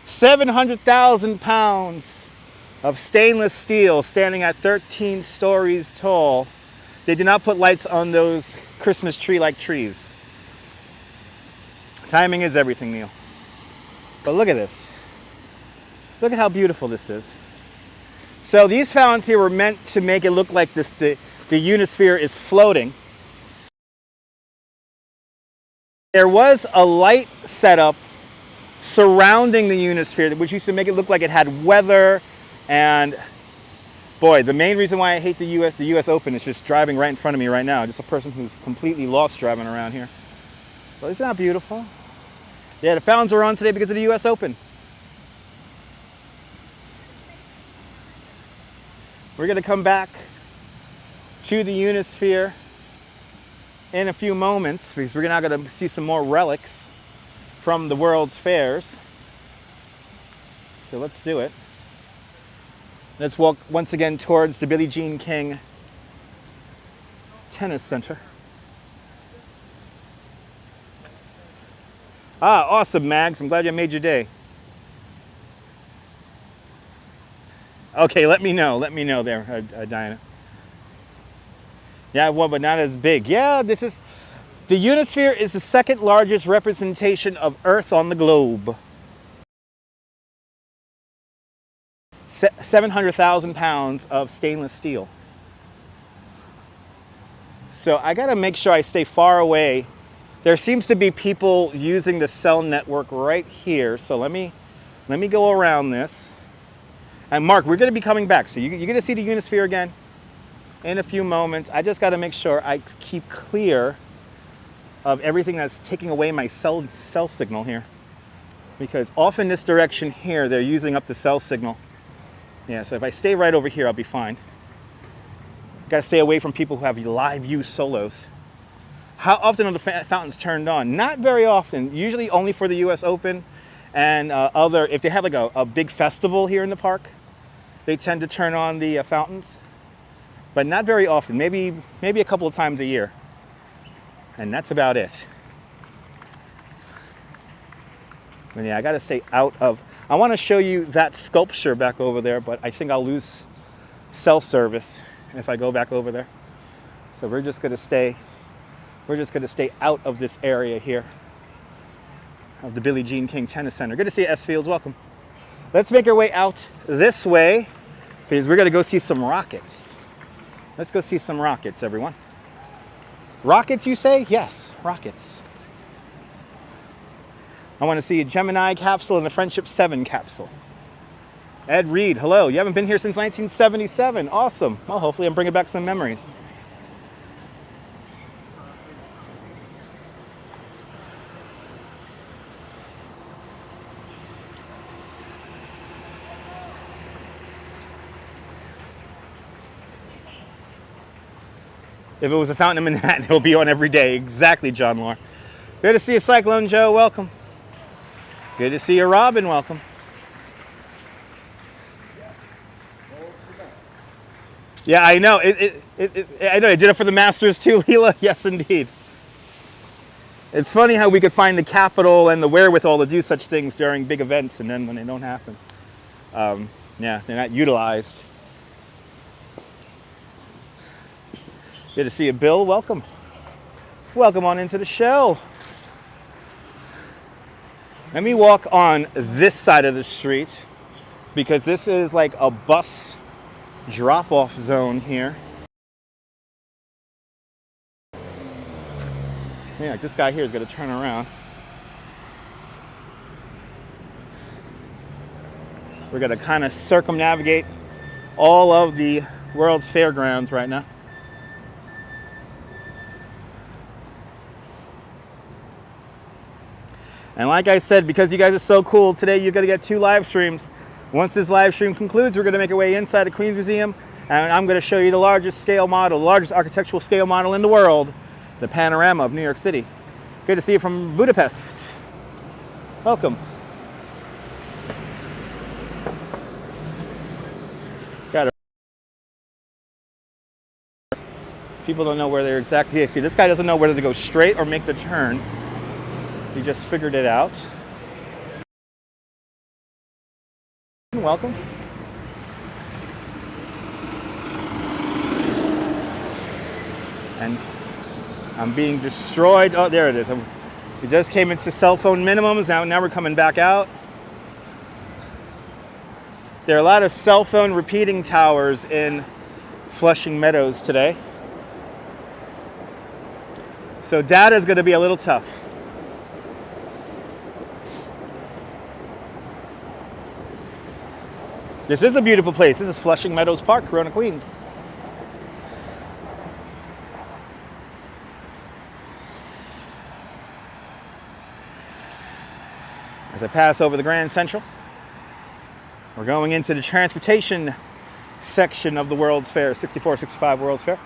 700,000 pounds of stainless steel standing at 13 stories tall. They did not put lights on those Christmas tree-like trees. Timing is everything, Neil. But look at this. Look at how beautiful this is. So these fountains here were meant to make it look like this, the Unisphere is floating. There was a light setup surrounding the Unisphere, which used to make it look like it had weather. And boy, the main reason why I hate the US Open is just driving right in front of me right now. Just a person who's completely lost driving around here. Well, isn't that beautiful? Yeah, the fountains are on today because of the US Open. We're going to come back to the Unisphere in a few moments because we're now going to see some more relics from the World's Fairs. So let's do it. Let's walk once again towards the Billie Jean King Tennis Center. Ah, awesome, Mags. I'm glad you made your day. Okay, let me know there, Diana. Yeah, well, but not as big. Yeah, the Unisphere is the second largest representation of Earth on the globe. 700,000 pounds of stainless steel. So I gotta make sure I stay far away. There seems to be people using the cell network right here. So let me go around this. And Mark, we're going to be coming back. So you're going to see the Unisphere again in a few moments. I just got to make sure I keep clear of everything that's taking away my cell signal here. Because off in this direction here, they're using up the cell signal. Yeah, so if I stay right over here, I'll be fine. Got to stay away from people who have live view solos. How often are the fountains turned on? Not very often. Usually only for the US Open and if they have like a big festival here in the park. They tend to turn on the fountains, but not very often, maybe a couple of times a year. And that's about it. But yeah, I gotta stay out of, I wanna show you that sculpture back over there, but I think I'll lose cell service if I go back over there. So we're just gonna stay out of this area here of the Billie Jean King Tennis Center. Good to see you, S Fields, welcome. Let's make our way out this way because we're gonna go see some rockets. Let's go see some rockets, everyone. Rockets, you say? Yes, rockets. I wanna see a Gemini capsule and a Friendship 7 capsule. Ed Reed, hello. You haven't been here since 1977. Awesome. Well, hopefully I'm bringing back some memories. If it was a fountain in Manhattan, it'll be on every day. Exactly, John Law. Good to see you, Cyclone Joe. Welcome. Good to see you, Robin. Welcome. Yeah, I know. I know. I did it for the Masters too, Leela. Yes, indeed. It's funny how we could find the capital and the wherewithal to do such things during big events, and then when they don't happen, yeah, they're not utilized. Good to see you, Bill. Welcome. Welcome on into the show. Let me walk on this side of the street because this is like a bus drop-off zone here. Yeah, this guy here is going to turn around. We're going to kind of circumnavigate all of the World's Fairgrounds right now. And like I said, because you guys are so cool, today you're going to get 2 live streams. Once this live stream concludes, we're going to make our way inside the Queens Museum, and I'm going to show you the largest scale model, the largest architectural scale model in the world, the panorama of New York City. Good to see you from Budapest. Welcome. People don't know where they're exactly. See, this guy doesn't know whether to go straight or make the turn. He just figured it out. Welcome. And I'm being destroyed. Oh, there it is. We just came into cell phone minimums. Now we're coming back out. There are a lot of cell phone repeating towers in Flushing Meadows today. So data is going to be a little tough. This is a beautiful place. This is Flushing Meadows Park, Corona, Queens. As I pass over the Grand Central, we're going into the transportation section of the World's Fair, 6465 World's Fair.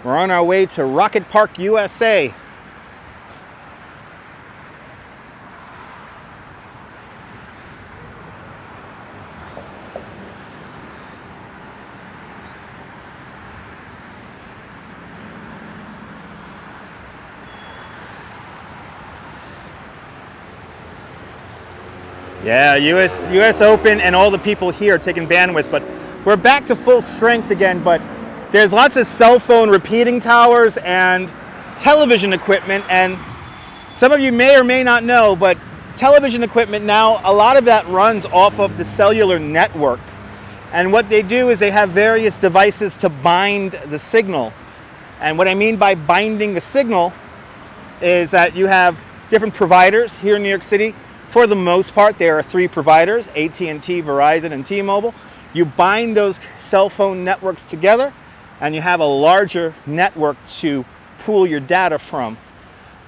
We're on our way to Rocket Park, USA. Yeah, US Open and all the people here taking bandwidth, but we're back to full strength again, but there's lots of cell phone repeating towers and television equipment, and some of you may or may not know, but television equipment now, a lot of that runs off of the cellular network. And what they do is they have various devices to bind the signal. And what I mean by binding the signal is that you have different providers here in New York City. For the most part, there are 3 providers, AT&T, Verizon, and T-Mobile. You bind those cell phone networks together, and you have a larger network to pool your data from.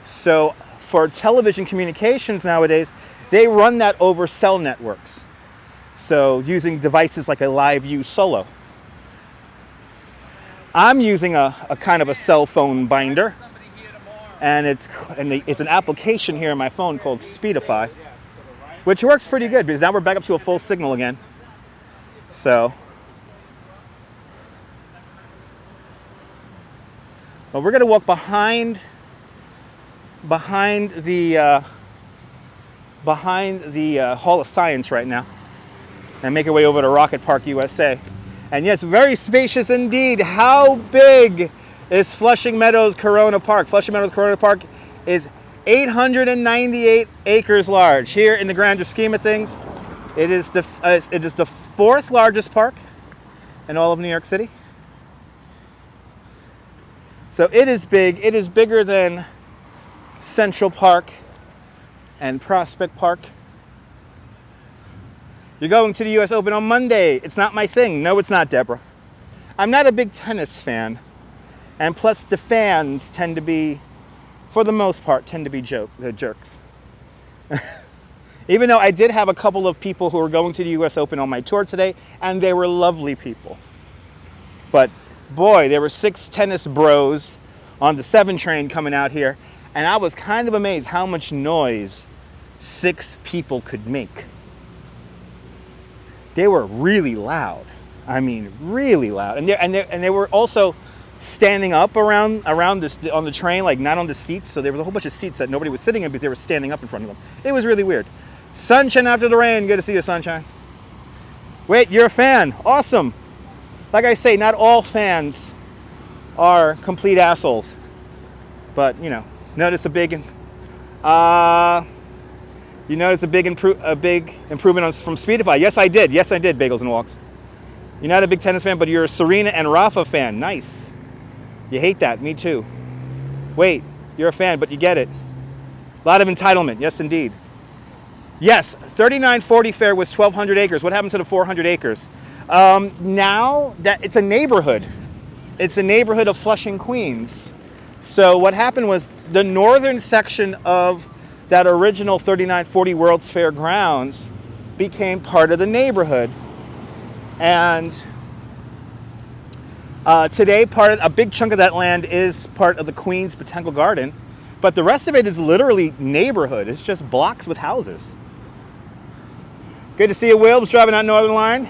So for television communications nowadays, they run that over cell networks. So using devices like a LiveView Solo. I'm using a kind of a cell phone binder, and it's an application here on my phone called Speedify, which works pretty good because now we're back up to a full signal again. So, well, we're going to walk behind the Hall of Science right now and make our way over to Rocket Park, USA. And yes, very spacious indeed. How big is Flushing Meadows Corona Park? Flushing Meadows Corona Park is 898 acres large. Here in the grander scheme of things, it is the 4th largest park in all of New York City. So it is big. It is bigger than Central Park and Prospect Park. You're going to the US Open on Monday. It's not my thing. No, it's not, Deborah. I'm not a big tennis fan. And plus the fans tend to be, for the most part, jerks. Even though I did have a couple of people who were going to the US Open on my tour today, and they were lovely people. But boy, there were 6 tennis bros on the 7 train coming out here, and I was kind of amazed how much noise 6 people could make. They were really loud. I mean, really loud. And they were also standing up around this on the train, like not on the seats. So there was a whole bunch of seats that nobody was sitting in because they were standing up in front of them. It was really weird. Sunshine after the rain. Good to see you, Sunshine. Wait, you're a fan. Awesome. Like I say, not all fans are complete assholes. But, you know, notice a big improvement from Speedify. Yes, I did. Yes, I did, Bagels and Walks. You're not a big tennis fan, but you're a Serena and Rafa fan. Nice. You hate that. Me too. Wait, you're a fan, but you get it. A lot of entitlement. Yes, indeed. Yes, 3940 Fair was 1,200 acres. What happened to the 400 acres? Now that it's a neighborhood. It's a neighborhood of Flushing, Queens. So what happened was the northern section of that original 3940 World's Fair grounds became part of the neighborhood. And today, a big chunk of that land is part of the Queens Botanical Garden, but the rest of it is literally neighborhood. It's just blocks with houses. Good to see you, Wilbs, driving on Northern Line.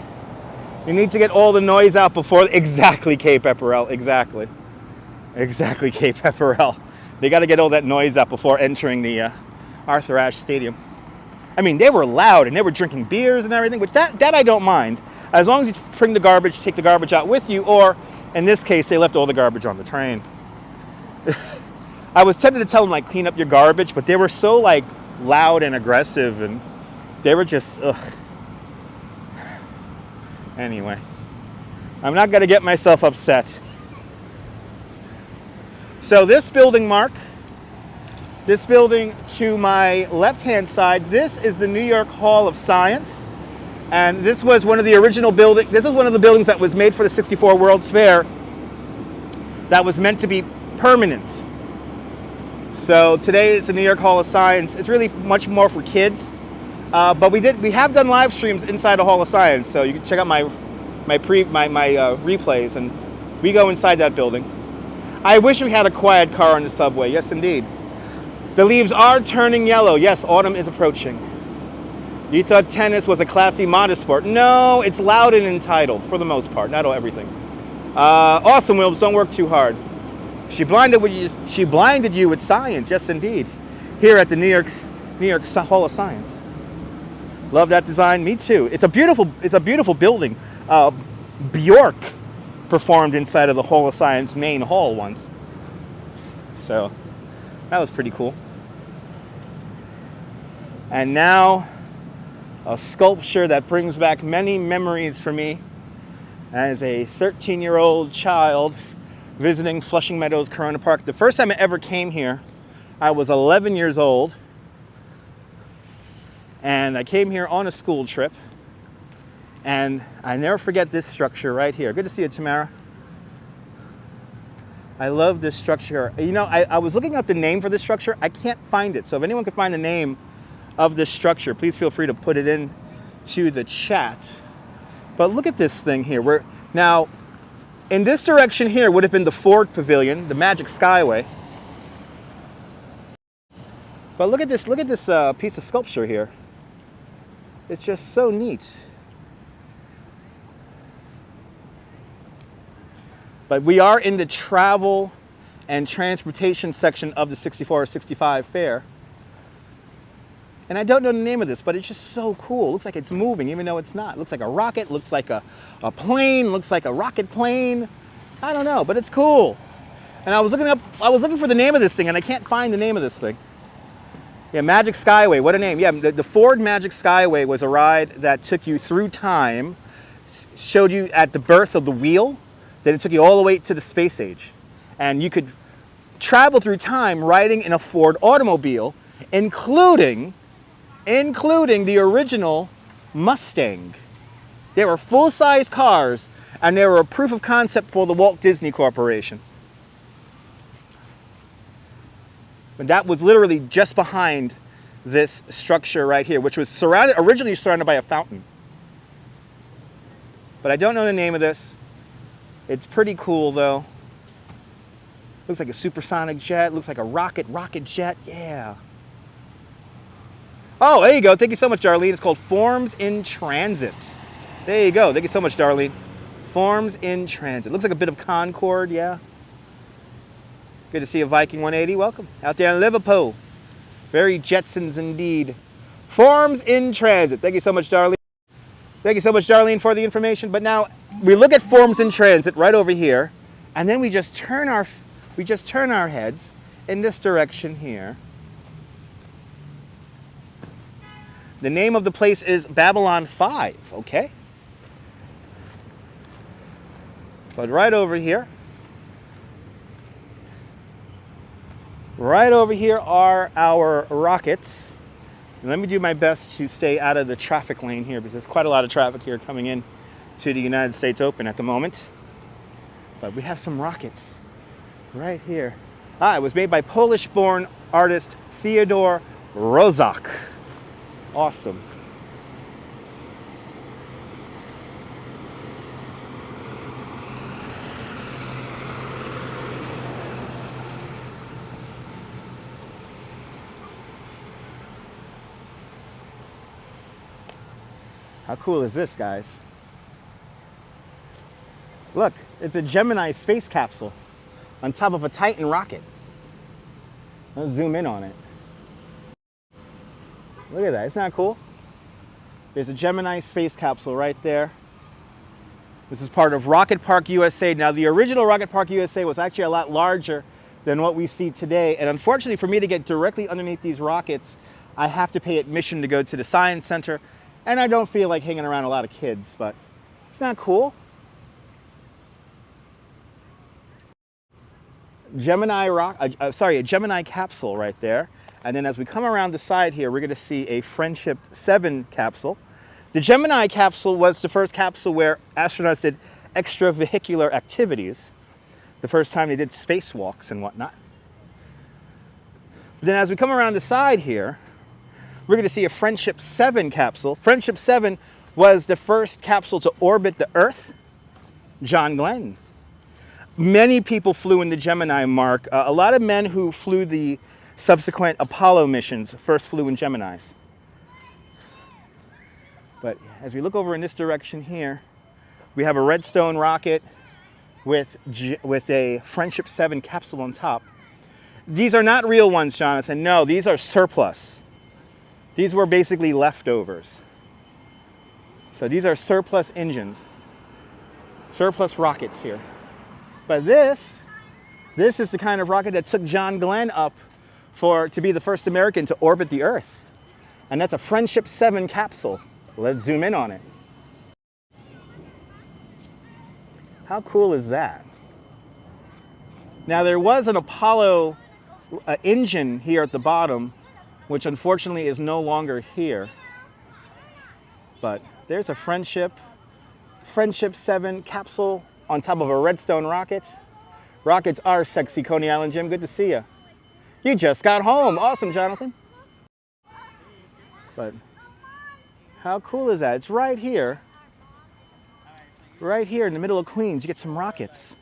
You need to get all the noise out before, exactly, Cape Pepperell, exactly. Exactly, Cape Pepperell. They got to get all that noise out before entering the Arthur Ashe Stadium. I mean, they were loud and they were drinking beers and everything, which that I don't mind. As long as you bring the garbage, take the garbage out with you, or in this case, they left all the garbage on the train. I was tempted to tell them, like, clean up your garbage, but they were so, like, loud and aggressive, and they were just, ugh. Anyway, I'm not going to get myself upset. So this building, Mark, this building to my left-hand side, this is the New York Hall of Science. And this was one of the original buildings. This is one of the buildings that was made for the 64 World's Fair that was meant to be permanent. So today it's the New York Hall of Science. It's really much more for kids. But we have done live streams inside the Hall of Science. So you can check out my replays, and we go inside that building. I wish we had a quiet car on the subway. Yes, indeed. The leaves are turning yellow. Yes, autumn is approaching. You thought tennis was a classy, modest sport. No, it's loud and entitled for the most part, not everything. Awesome, Wilbs, don't work too hard. She blinded you with science. Yes, indeed. Here at the New York Hall of Science. Love that design. Me too. It's a beautiful building. Bjork performed inside of the Hall of Science main hall once. So that was pretty cool. And now a sculpture that brings back many memories for me as a 13-year-old child visiting Flushing Meadows Corona Park. The first time I ever came here, I was 11 years old, and I came here on a school trip, and I never forget this structure right here. Good to see you, Tamara. I love this structure. You know, I was looking up the name for this structure. I can't find it. So if anyone can find the name of this structure, please feel free to put it in to the chat. But look at this thing here. Now, in this direction here would have been the Ford Pavilion, the Magic Skyway. But look at this piece of sculpture here. It's just so neat. But we are in the travel and transportation section of the 64 or 65 fair. And I don't know the name of this, but it's just so cool. It looks like it's moving, even though it's not. It looks like a rocket, looks like a plane, looks like a rocket plane. I don't know, but it's cool. And I was looking for the name of this thing, and I can't find the name of this thing. Yeah, Magic Skyway, what a name. Yeah, the Ford Magic Skyway was a ride that took you through time, showed you at the birth of the wheel, then it took you all the way to the space age. And you could travel through time riding in a Ford automobile, including the original Mustang. They were full-size cars, and they were a proof of concept for the Walt Disney Corporation. But that was literally just behind this structure right here, which was originally surrounded by a fountain. But I don't know the name of this. It's pretty cool though. Looks like a supersonic jet, looks like a rocket jet, yeah. Oh, there you go. Thank you so much, Darlene. It's called Forms in Transit. There you go. Thank you so much, Darlene. Forms in Transit. Looks like a bit of Concorde, yeah. Good to see you, Viking 180. Welcome. Out there in Liverpool. Very Jetsons indeed. Forms in Transit. Thank you so much, Darlene. Thank you so much, Darlene, for the information. But now we look at Forms in Transit right over here, and then we just turn our heads in this direction here. The name of the place is Babylon 5, okay? But right over here are our rockets. And let me do my best to stay out of the traffic lane here because there's quite a lot of traffic here coming in to the United States Open at the moment. But we have some rockets right here. It was made by Polish-born artist Theodore Rozak. Awesome. How cool is this, guys? Look, it's a Gemini space capsule on top of a Titan rocket. Let's zoom in on it. Look at that, isn't that cool? There's a Gemini space capsule right there. This is part of Rocket Park USA. Now, the original Rocket Park USA was actually a lot larger than what we see today. And unfortunately, for me to get directly underneath these rockets, I have to pay admission to go to the Science Center. And I don't feel like hanging around a lot of kids, but it's not cool. A Gemini capsule right there. And then as we come around the side here, we're going to see a Friendship 7 capsule. The Gemini capsule was the first capsule where astronauts did extravehicular activities. The first time they did spacewalks and whatnot. But then as we come around the side here, we're going to see a Friendship 7 capsule. Friendship 7 was the first capsule to orbit the Earth. John Glenn. Many people flew in the Gemini, Mark. A lot of men who flew the subsequent Apollo missions first flew in Geminis. But as we look over in this direction here, we have a Redstone rocket with a Friendship 7 capsule on top. These are not real ones, Jonathan. No, these are surplus. These were basically leftovers. So these are surplus engines, surplus rockets here. But this is the kind of rocket that took John Glenn up to be the first American to orbit the Earth. And that's a Friendship 7 capsule. Let's zoom in on it. How cool is that? Now, there was an Apollo engine here at the bottom, which unfortunately is no longer here. But there's a Friendship 7 capsule on top of a Redstone rocket. Rockets are sexy, Coney Island Jim. Good to see you. You just got home. Awesome, Jonathan. But how cool is that? It's right here. Right here in the middle of Queens. You get some rockets.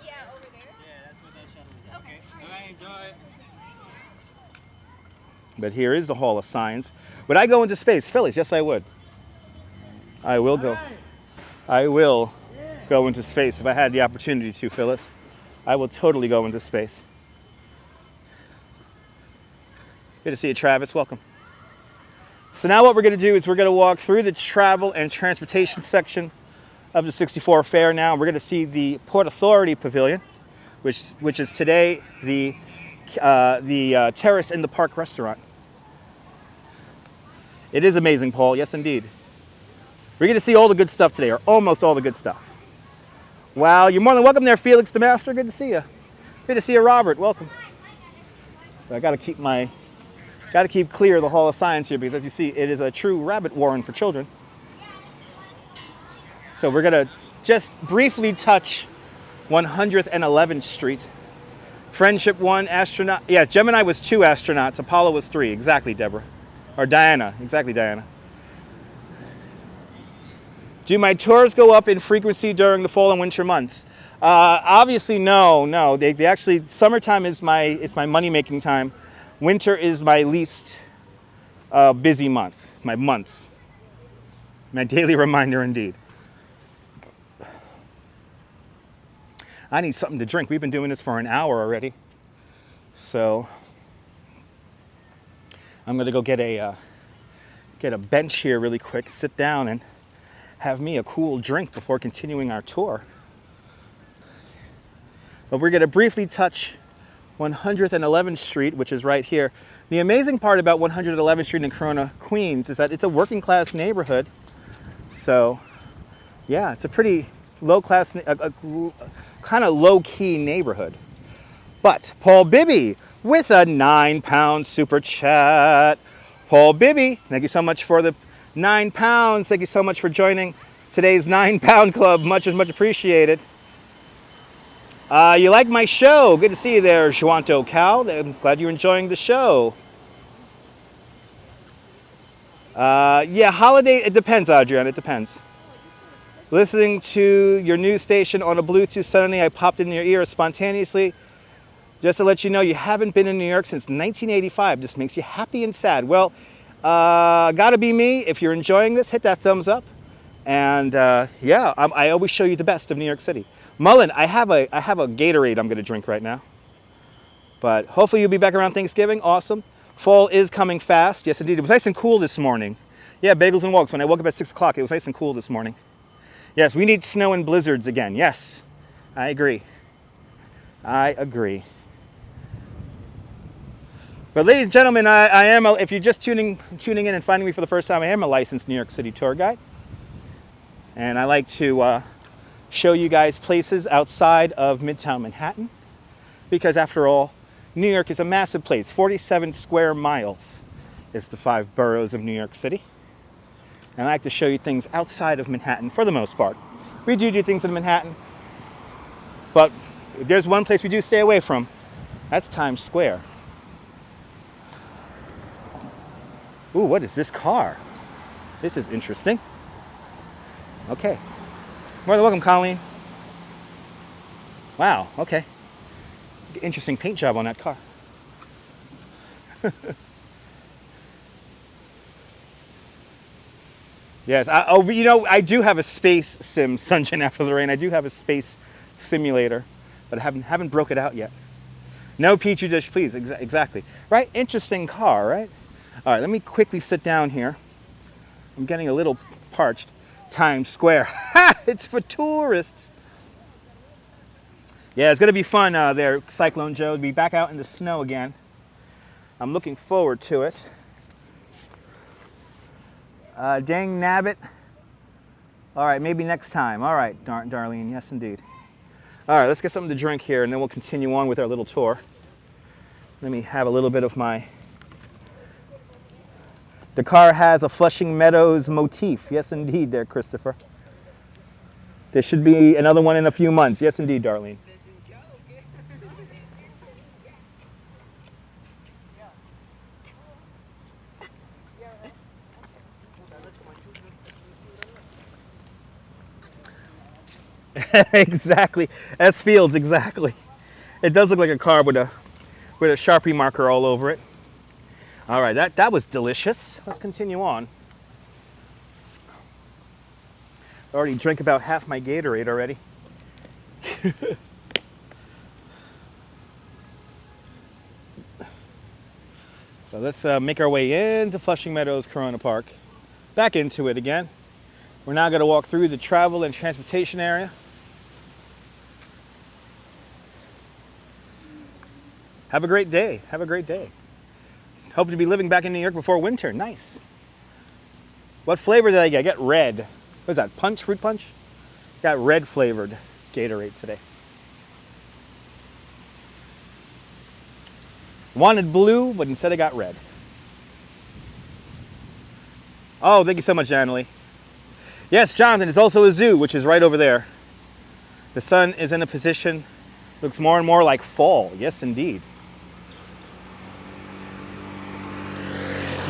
Yeah, over there? Yeah, that's what that shuttle is. Okay. All right, enjoy it. But here is the Hall of Science. Would I go into space? Phyllis, yes, I would. I will go. I will go into space if I had the opportunity to, Phyllis. I will totally go into space. Good to see you, Travis. Welcome. So now what we're going to do is we're going to walk through the travel and transportation section of the 64 Fair now. We're going to see the Port Authority Pavilion, which is today the Terrace in the Park restaurant. It is amazing, Paul. Yes, indeed. We're going to see all the good stuff today, or almost all the good stuff. Wow, you're more than welcome there, Felix DeMaster. Good to see you. Good to see you, Robert. Welcome. So I got to keep clear of the Hall of Science here because, as you see, it is a true rabbit warren for children. So we're going to just briefly touch 111th Street. Friendship 1 astronaut. Yeah, Gemini was 2 astronauts. Apollo was 3. Exactly, Deborah. Or Diana. Exactly, Diana. Do my tours go up in frequency during the fall and winter months? Obviously, no. They actually, summertime is my money-making time. Winter is my least busy month. My months. My daily reminder, indeed. I need something to drink. We've been doing this for an hour already. So I'm going to go get a bench here really quick, sit down and have me a cool drink before continuing our tour. But we're going to briefly touch 111th Street, which is right here. The amazing part about 111th Street in Corona, Queens, is that it's a working class neighborhood. So yeah, it's a pretty low class, kind of low key neighborhood. But Paul Bibby with a £9 super chat. Paul Bibby, thank you so much for the £9. Thank you so much for joining today's £9 club. Much appreciated. You like my show? Good to see you there, Juanto Cal. I'm glad you're enjoying the show. Yeah, holiday, it depends, Adrian, it depends. Listening to your news station on a Bluetooth suddenly, I popped in your ear spontaneously. Just to let you know, you haven't been in New York since 1985. This makes you happy and sad. Well, gotta be me. If you're enjoying this, hit that thumbs up. And yeah, I always show you the best of New York City. Mullen, I have a Gatorade I'm gonna drink right now. But hopefully you'll be back around Thanksgiving. Awesome. Fall is coming fast. Yes, indeed. It was nice and cool this morning. Yeah, bagels and walks. When I woke up at 6 o'clock, it was nice and cool this morning. Yes, we need snow and blizzards again. Yes, I agree. I agree. But ladies and gentlemen, I am, if you're just tuning in and finding me for the first time, I am a licensed New York City tour guide. And I like to show you guys places outside of Midtown Manhattan. Because after all, New York is a massive place. 47 square miles is the 5 boroughs of New York City. And I like to show you things outside of Manhattan for the most part. We do things in Manhattan, but there's one place we do stay away from. That's Times Square. Ooh, what is this car? This is interesting. Okay. More than welcome, Colleen. Wow, okay. Interesting paint job on that car. Yes, you know, I do have a space sim, Sunshine After the Rain. I do have a space simulator, but I haven't broke it out yet. No Petri dish, please. Exactly. Right? Interesting car, right? All right, let me quickly sit down here. I'm getting a little parched. Times Square. Ha! It's for tourists. Yeah, it's going to be fun there, Cyclone Joe. To be back out in the snow again. I'm looking forward to it. Dang nabbit. All right, maybe next time. All right, Darlene. Yes, indeed. All right, let's get something to drink here, and then we'll continue on with our little tour. Let me have a little bit of my... The car has a Flushing Meadows motif. Yes, indeed, there, Christopher. There should be another one in a few months. Yes, indeed, Darlene. Exactly. S Fields, exactly. It does look like a car with a Sharpie marker all over it. All right, that was delicious. Let's continue on. I already drank about half my Gatorade already. So let's make our way into Flushing Meadows Corona Park. Back into it again. We're now going to walk through the travel and transportation area. Have a great day. Have a great day. Hope to be living back in New York before winter. Nice. What flavor did I get? I got red. What is that? Punch? Fruit punch? Got red flavored Gatorade today. Wanted blue, but instead I got red. Oh, thank you so much, Annalie. Yes, Jonathan, it's also a zoo, which is right over there. The sun is in a position, looks more and more like fall. Yes, indeed.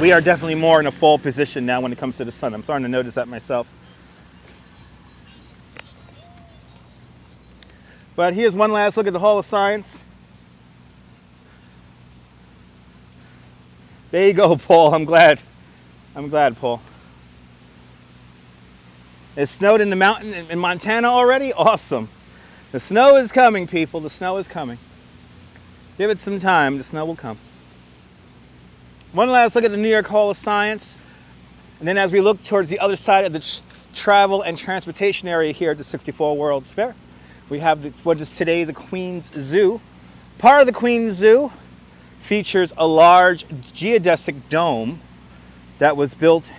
We are definitely more in a fall position now when it comes to the sun. I'm starting to notice that myself. But here's one last look at the Hall of Science. There you go, Paul. I'm glad. I'm glad, Paul. It snowed in the mountain in Montana already? Awesome. The snow is coming, people. The snow is coming. Give it some time. The snow will come. One last look at the New York Hall of Science. And then as we look towards the other side of the travel and transportation area here at the 64 World's Fair, we have what is today the Queens Zoo. Part of the Queens Zoo features a large geodesic dome that was built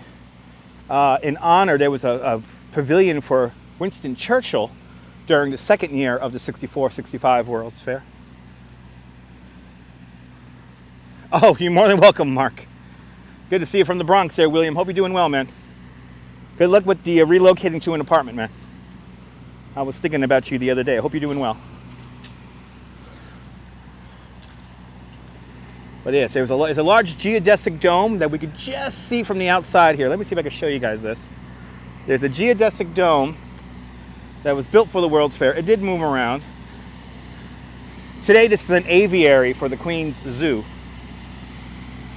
in honor. There was a pavilion for Winston Churchill during the second year of the 64-65 World's Fair. Oh, you're more than welcome, Mark. Good to see you from the Bronx there, William. Hope you're doing well, man. Good luck with the relocating to an apartment, man. I was thinking about you the other day. I hope you're doing well. But yes, it's a large geodesic dome that we could just see from the outside here. Let me see if I can show you guys this. There's a geodesic dome that was built for the World's Fair. It did move around. Today, this is an aviary for the Queen's Zoo.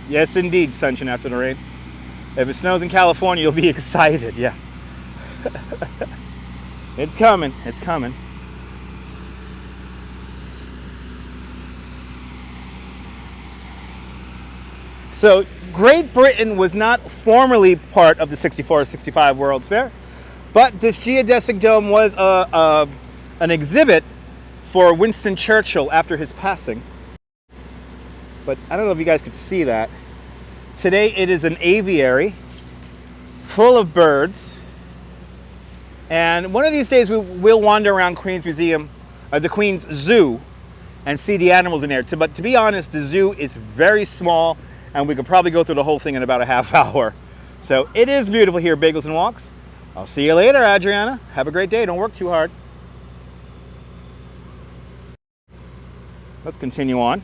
Yes, indeed, sunshine after the rain. If it snows in California, you'll be excited, yeah. It's coming, it's coming. So Great Britain was not formerly part of the 64-65 World's Fair, but this geodesic dome was an exhibit for Winston Churchill after his passing. But I don't know if you guys could see that. Today it is an aviary full of birds. And one of these days we'll wander around Queen's Museum, the Queen's Zoo, and see the animals in there. But to be honest, the zoo is very small, and we could probably go through the whole thing in about a half hour. So it is beautiful here, Bagels and Walks. I'll see you later, Adriana. Have a great day. Don't work too hard. Let's continue on.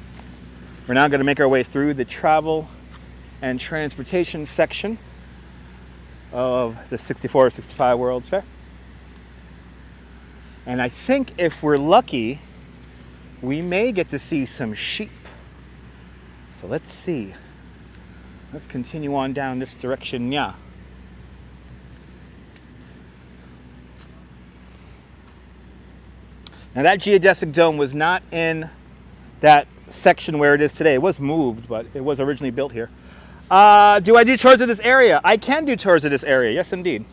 We're now going to make our way through the travel and transportation section of the 64-65 World's Fair. And I think if we're lucky, we may get to see some sheep. So let's see. Let's continue on down this direction, yeah. Now that geodesic dome was not in that section where it is today. It was moved, but it was originally built here. Do I do tours of this area? I can do tours of this area, yes indeed.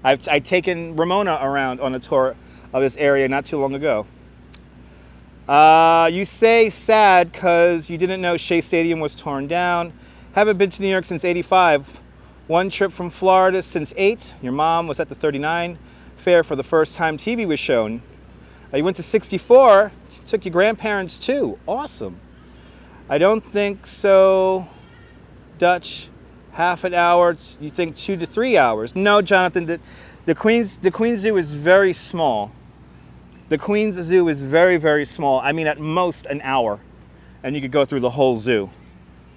I've taken Ramona around on a tour of this area not too long ago. You say sad because you didn't know Shea Stadium was torn down. Haven't been to New York since '85. One trip from Florida since '8. Your mom was at the '39 fair for the first time TV was shown. You went to '64. Took your grandparents too. Awesome. I don't think so. Dutch, half an hour. You think 2 to 3 hours? No, Jonathan. The Queen's Zoo is very small. The Queen's Zoo is very, very small. I mean, at most an hour, and you could go through the whole zoo.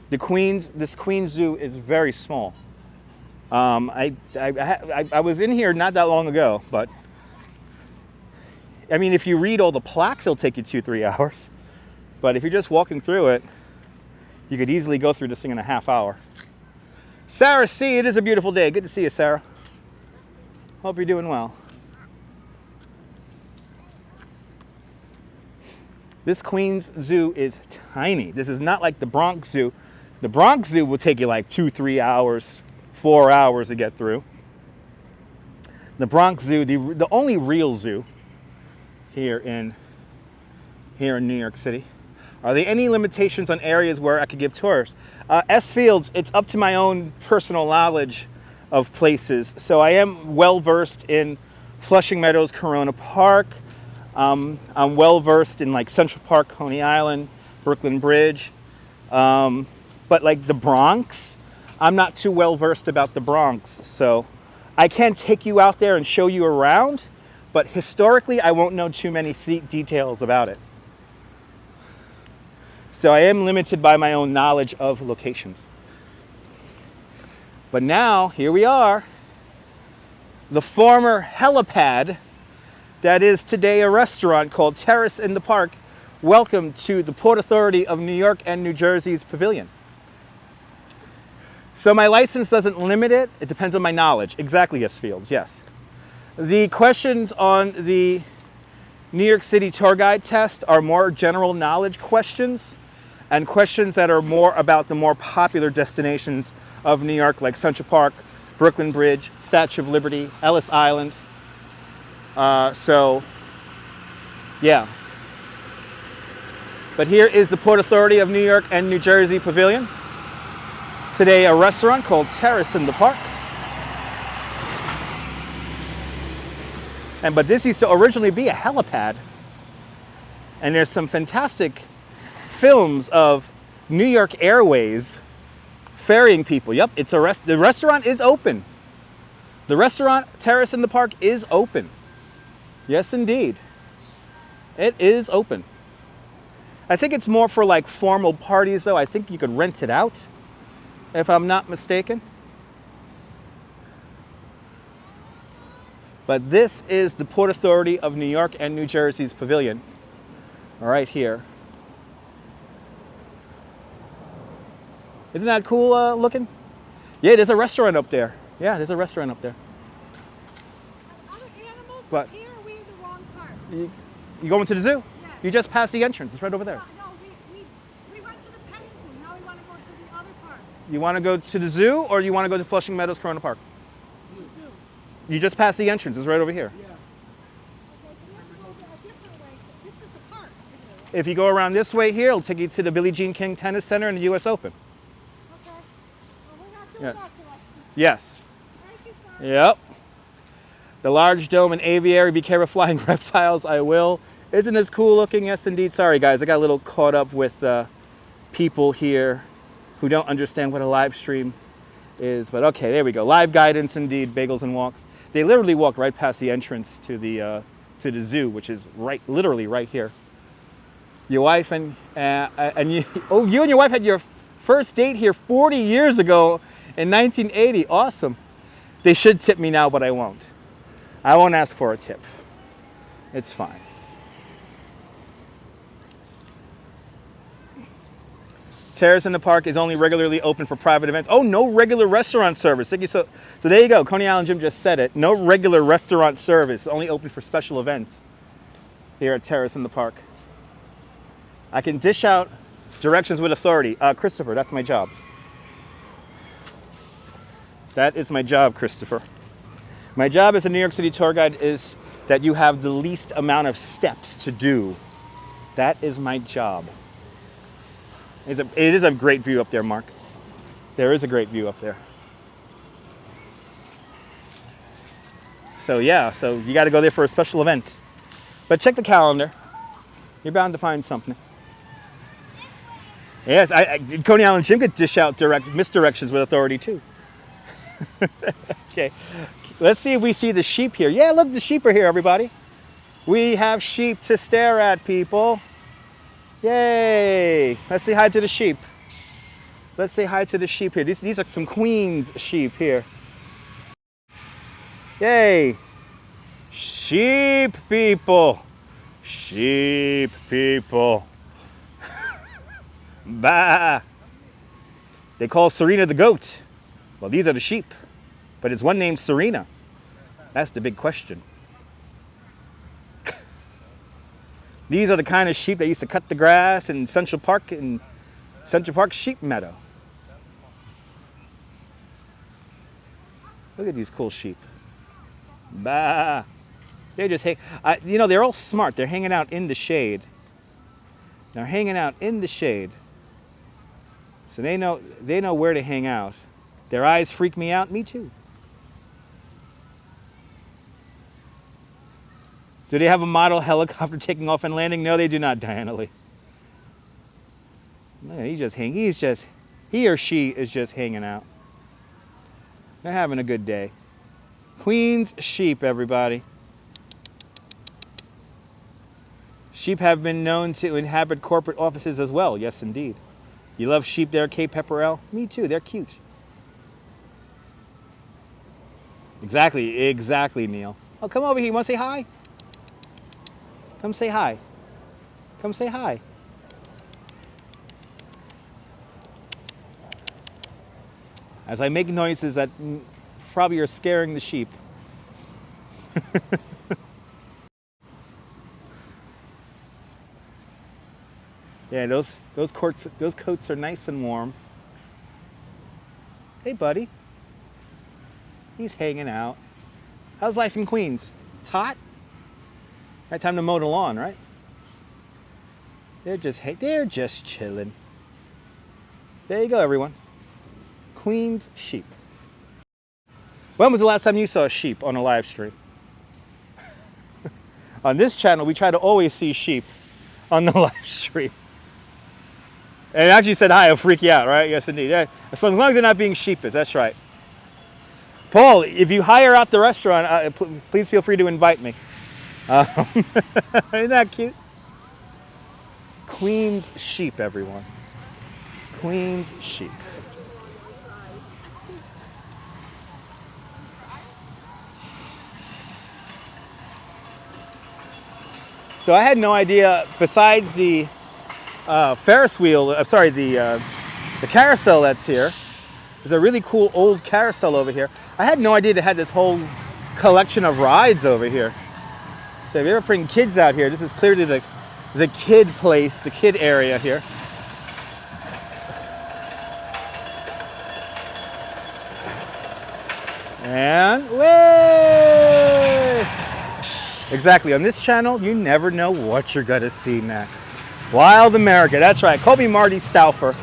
This Queen's Zoo is very small. I was in here not that long ago, but I mean, if you read all the plaques, it'll take you 2-3 hours. But if you're just walking through it, you could easily go through this thing in a half hour. Sarah C., it is a beautiful day. Good to see you, Sarah. Hope you're doing well. This Queen's Zoo is tiny. This is not like the Bronx Zoo. The Bronx Zoo will take you like 2-3 hours, 4 hours to get through. The Bronx Zoo, the only real zoo here in New York City. Are there any limitations on areas where I could give tours? S Fields, it's up to my own personal knowledge of places. So I am well versed in Flushing Meadows, Corona Park. I'm well versed in like Central Park, Coney Island, Brooklyn Bridge. But like the Bronx, I'm not too well versed about the Bronx. So I can take you out there and show you around, but historically I won't know too many details about it. So I am limited by my own knowledge of locations. But now, here we are. The former helipad that is today a restaurant called Terrace in the Park. Welcome to the Port Authority of New York and New Jersey's Pavilion. So my license doesn't limit it. It depends on my knowledge. Exactly, yes, Fields, yes. The questions on the New York City tour guide test are more general knowledge questions and questions that are more about the more popular destinations of New York, like Central Park, Brooklyn Bridge, Statue of Liberty, Ellis Island. So, yeah. But here is the Port Authority of New York and New Jersey Pavilion. Today, a restaurant called Terrace in the Park. But this used to originally be a helipad. And there's some fantastic films of New York Airways ferrying people. Yep, it's the restaurant is open. The restaurant Terrace in the Park is open. Yes, indeed. It is open. I think it's more for like formal parties though. I think you could rent it out, if I'm not mistaken. But this is the Port Authority of New York and New Jersey's pavilion, right here. Isn't that cool looking? Yeah, there's a restaurant up there. Yeah, there's a restaurant up there. Other animals But- up here, are we in the wrong part? You going to the zoo? Yeah. You just passed the entrance. It's right over there. No, we went to the petting zoo. Now we want to go to the other part. You want to go to the zoo or you want to go to Flushing Meadows Corona Park? The zoo. You just passed the entrance. It's right over here. Okay, so we have to go a different way. This is the park. If you go around this way here, it'll take you to the Billie Jean King Tennis Center and the U.S. Open. Okay. Well, we're not doing Yes. that today. Yes. Thank you, sir. Yep. The large dome and aviary. Be careful flying reptiles. I will. Isn't this cool looking? Yes, indeed. Sorry, guys. I got a little caught up with people here who don't understand what a live stream is. But okay, there we go. Live guidance, indeed. Bagels and walks. They literally walk right past the entrance to the zoo, which is literally right here. Your wife and you. Oh, you and your wife had your first date here 40 years ago in 1980. Awesome. They should tip me now, but I won't. I won't ask for a tip. It's fine. Terrace in the park is only regularly open for private events. Oh, no regular restaurant service. Thank you. So there you go. Coney Island Jim just said it. No regular restaurant service. Only open for special events here at Terrace in the park. I can dish out directions with authority. Christopher, that's my job. That is my job, Christopher. My job as a New York City tour guide is that you have the least amount of steps to do. That is my job. It is a great view up there, Mark. There is a great view up there. So yeah, so you got to go there for a special event. But check the calendar. You're bound to find something. Yes, Coney Island Jim could dish out misdirections with authority too. Okay, let's see if we see the sheep here. Yeah, look, the sheep are here, everybody. We have sheep to stare at, people. Yay! Let's say hi to the sheep. Let's say hi to the sheep here. These are some Queens sheep here. Yay! Sheep people. Sheep people. Bah! They call Serena the goat. Well, these are the sheep. But it's one named Serena. That's the big question. These are the kind of sheep that used to cut the grass in Central Park Sheep Meadow. Look at these cool sheep. Bah! They just you know, they're all smart. They're hanging out in the shade. They're hanging out in the shade. So they know where to hang out. Their eyes freak me out. Me too. Do they have a model helicopter taking off and landing? No, they do not, Diana Lee. No, he or she is just hanging out. They're having a good day. Queens sheep, everybody. Sheep have been known to inhabit corporate offices as well. Yes, indeed. You love sheep there, Cape Pepperell? Me too, they're cute. Exactly, Neil. Oh, come over here, you want to say hi? Come say hi. Come say hi. As I make noises that probably are scaring the sheep. Yeah, those coats are nice and warm. Hey, buddy. He's hanging out. How's life in Queens? It's hot? Right, time to mow the lawn, right? They're just chilling. There you go, everyone. Queens sheep. When was the last time you saw a sheep on a live stream? On this channel, we try to always see sheep on the live stream. And actually said hi, it'll freak you out, right? Yes, indeed. Yeah. As long as they're not being sheepish, that's right. Paul, if you hire out the restaurant, please feel free to invite me. Isn't that cute? Queen's sheep, everyone. Queen's sheep. So I had no idea, besides the Ferris wheel, the carousel that's here. There's a really cool old carousel over here. I had no idea they had this whole collection of rides over here. So if you ever bring kids out here, this is clearly the kid place, the kid area here. And way! Exactly, on this channel, you never know what you're gonna see next. Wild America, that's right, Kobe Marty Stauffer.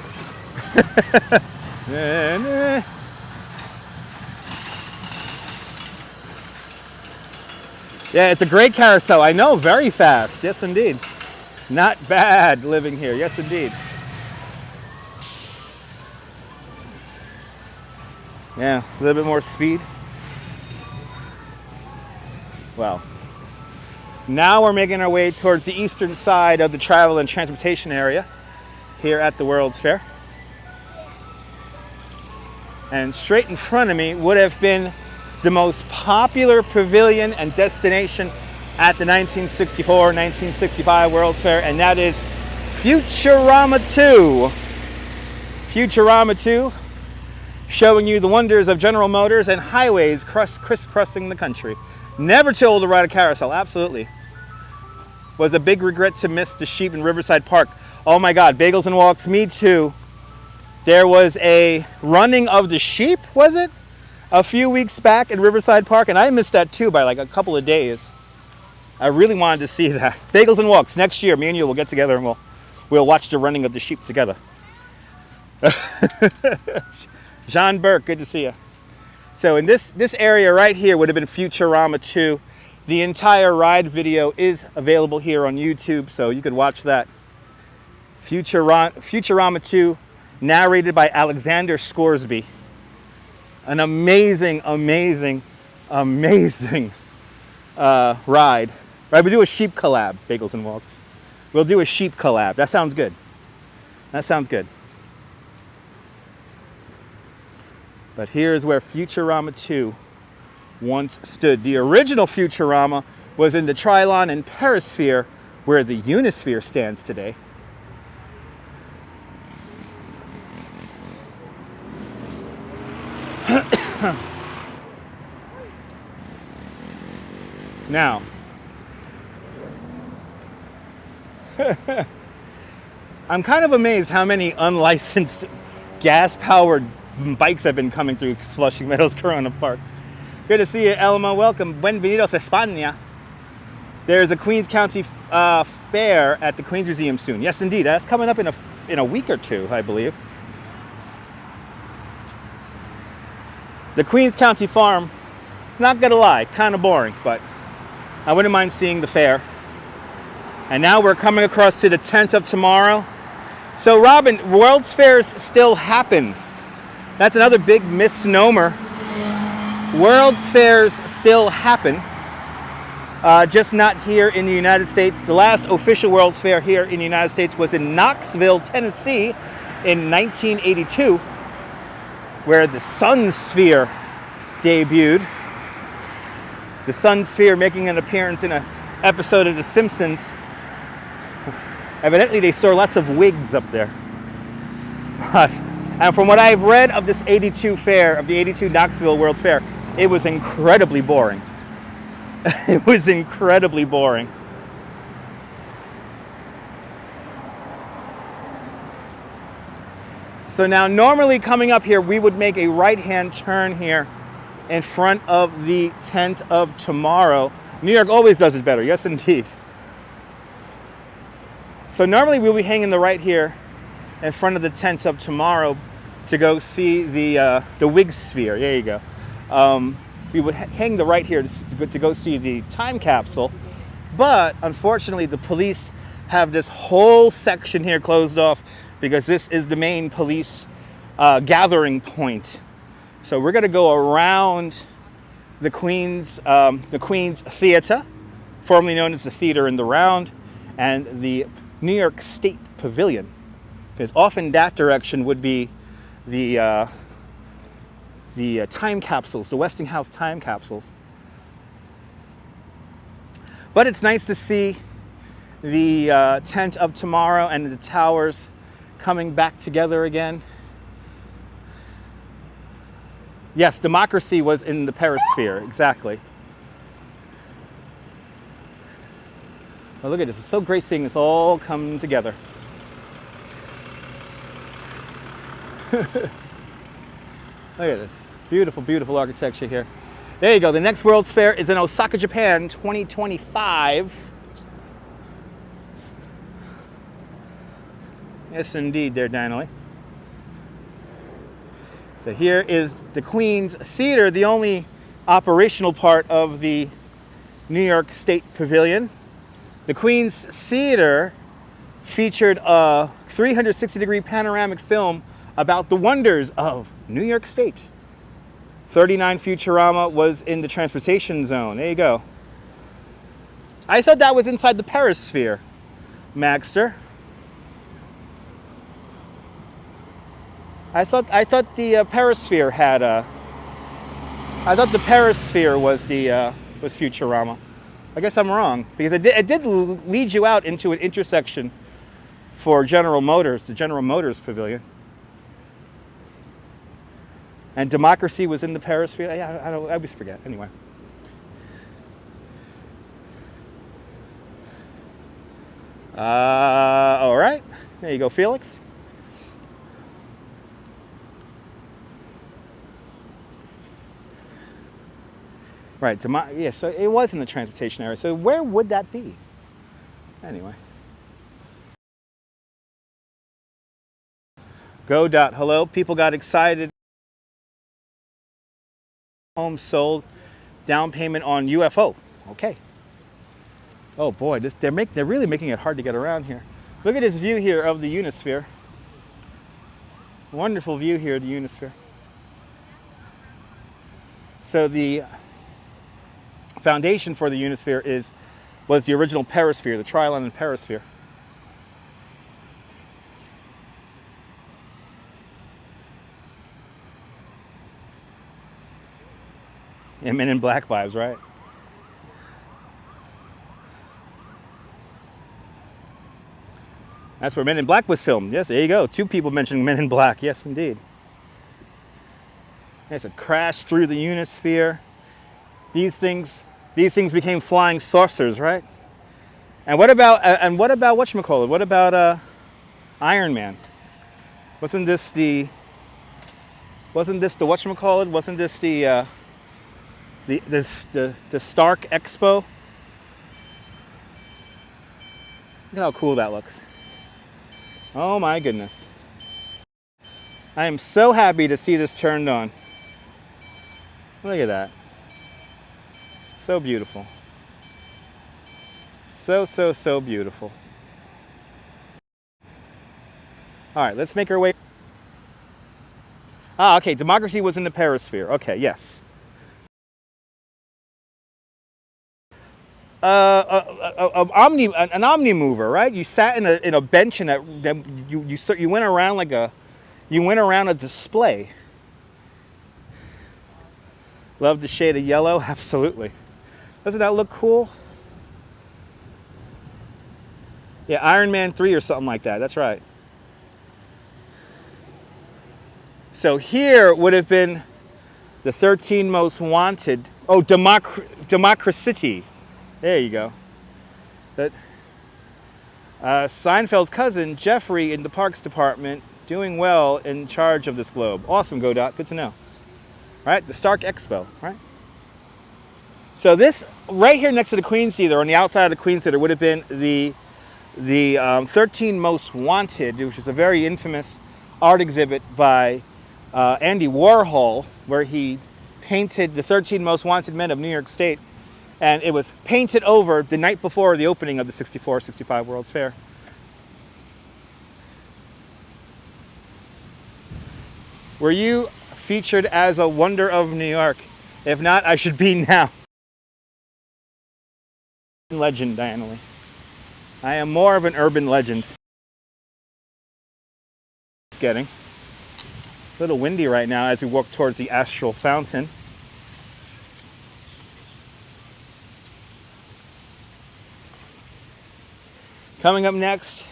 Yeah, it's a great carousel. I know, very fast. Yes, indeed. Not bad living here. Yes, indeed. Yeah, a little bit more speed. Well, now we're making our way towards the eastern side of the travel and transportation area here at the World's Fair. And straight in front of me would have been the most popular pavilion and destination at the 1964-1965 World's Fair, and that is Futurama 2. Futurama 2, showing you the wonders of General Motors and highways crisscrossing the country. Never too old to ride a carousel, absolutely. Was a big regret to miss the sheep in Riverside Park. Oh my God, Bagels and Walks, me too. There was a running of the sheep, was it? A few weeks back in Riverside Park, and I missed that too by like a couple of days. I really wanted to see that. Bagels and Walks, next year, me and you will get together and we'll watch the running of the sheep together. Jean Burke, good to see you. So in this area right here would have been Futurama 2. The entire ride video is available here on YouTube, so you could watch that. Futurama 2, narrated by Alexander Scoresby. An amazing, amazing, amazing ride. Right, we'll do a sheep collab, Bagels and Walks. We'll do a sheep collab. That sounds good. That sounds good. But here's where Futurama 2 once stood. The original Futurama was in the Trilon and Perisphere, where the Unisphere stands today. Now, I'm kind of amazed how many unlicensed gas-powered bikes have been coming through Flushing Meadows Corona Park. Good to see you, Elma. Welcome. Bienvenidos a España. There's a Queens County fair at the Queens Museum soon. Yes, indeed. That's coming up in a week or two, I believe. The Queens County Farm, not gonna lie, kind of boring, but I wouldn't mind seeing the fair. And now we're coming across to the tent of tomorrow. So Robin, World's Fairs still happen. That's another big misnomer. World's Fairs still happen, just not here in the United States. The last official World's Fair here in the United States was in Knoxville, Tennessee in 1982, where the Sun Sphere debuted. The Sun Sphere making an appearance in an episode of The Simpsons. Evidently they store lots of wigs up there. And from what I've read of this 82 fair, of the 82 Knoxville World's Fair, it was incredibly boring. It was incredibly boring. So now normally coming up here, we would make a right-hand turn here in front of the tent of tomorrow. New York always does it better, yes indeed. So normally we'll be hanging the right here in front of the tent of tomorrow to go see the wig sphere. There you go. We would hang the right here to go see the time capsule, but unfortunately the police have this whole section here closed off because this is the main police gathering point. So we're going to go around the Queen's Theater, formerly known as the Theater in the Round, and the New York State Pavilion, because off in that direction would be the time capsules, the Westinghouse time capsules. But it's nice to see the tent up tomorrow and the towers coming back together again. Yes, democracy was in the perisphere, exactly. Oh, look at this, it's so great seeing this all come together. Look at this, beautiful, beautiful architecture here. There you go, the next World's Fair is in Osaka, Japan, 2025. Yes, indeed, there, Daniel. So here is the Queen's Theater, the only operational part of the New York State Pavilion. The Queen's Theater featured a 360-degree panoramic film about the wonders of New York State. 39 Futurama was in the transportation zone. There you go. I thought that was inside the perisphere, Magster. I thought the perisphere had a. I thought the perisphere was was Futurama. I guess I'm wrong, because it did lead you out into an intersection for General Motors, the General Motors Pavilion. And democracy was in the perisphere. I always forget. Anyway. All right. There you go, Felix. Right, yeah, so it was in the transportation area. So where would that be? Anyway. Go. Hello, people got excited. Home sold, down payment on UFO. Okay. Oh boy, they're really making it hard to get around here. Look at this view here of the Unisphere. Wonderful view here of the Unisphere. So the foundation for the Unisphere was the original perisphere, the Tri-Island perisphere. Yeah, Men in Black vibes, right? That's where Men in Black was filmed. Yes, there you go. 2 people mentioning Men in Black. Yes, indeed. There's a crash through the Unisphere. These things became flying saucers, right? And what about whatchamacallit? What about Iron Man? Wasn't this the whatchamacallit? Wasn't this the Stark Expo? Look at how cool that looks. Oh my goodness. I am so happy to see this turned on. Look at that. So beautiful. So beautiful. All right, let's make our way. Ah, okay, democracy was in the perisphere. Okay, yes. An omni-mover, right? You sat in a bench and you went around a display. Love the shade of yellow, absolutely. Doesn't that look cool? Yeah, Iron Man 3 or something like that. That's right. So here would have been the 13 most wanted. Oh, Democracy. There you go. That Seinfeld's cousin, Jeffrey, in the Parks Department, doing well in charge of this globe. Awesome, Godot. Good to know. Right? The Stark Expo, right? So this, right here next to the Queen's Theater, on the outside of the Queen's Theater, would have been the 13 Most Wanted, which was a very infamous art exhibit by Andy Warhol, where he painted the 13 Most Wanted Men of New York State. And it was painted over the night before the opening of the 64-65 World's Fair. Were you featured as a wonder of New York? If not, I should be now. Legend, Diana Lee. I am more of an urban legend. It's getting a little windy right now as we walk towards the Astral Fountain. Coming up next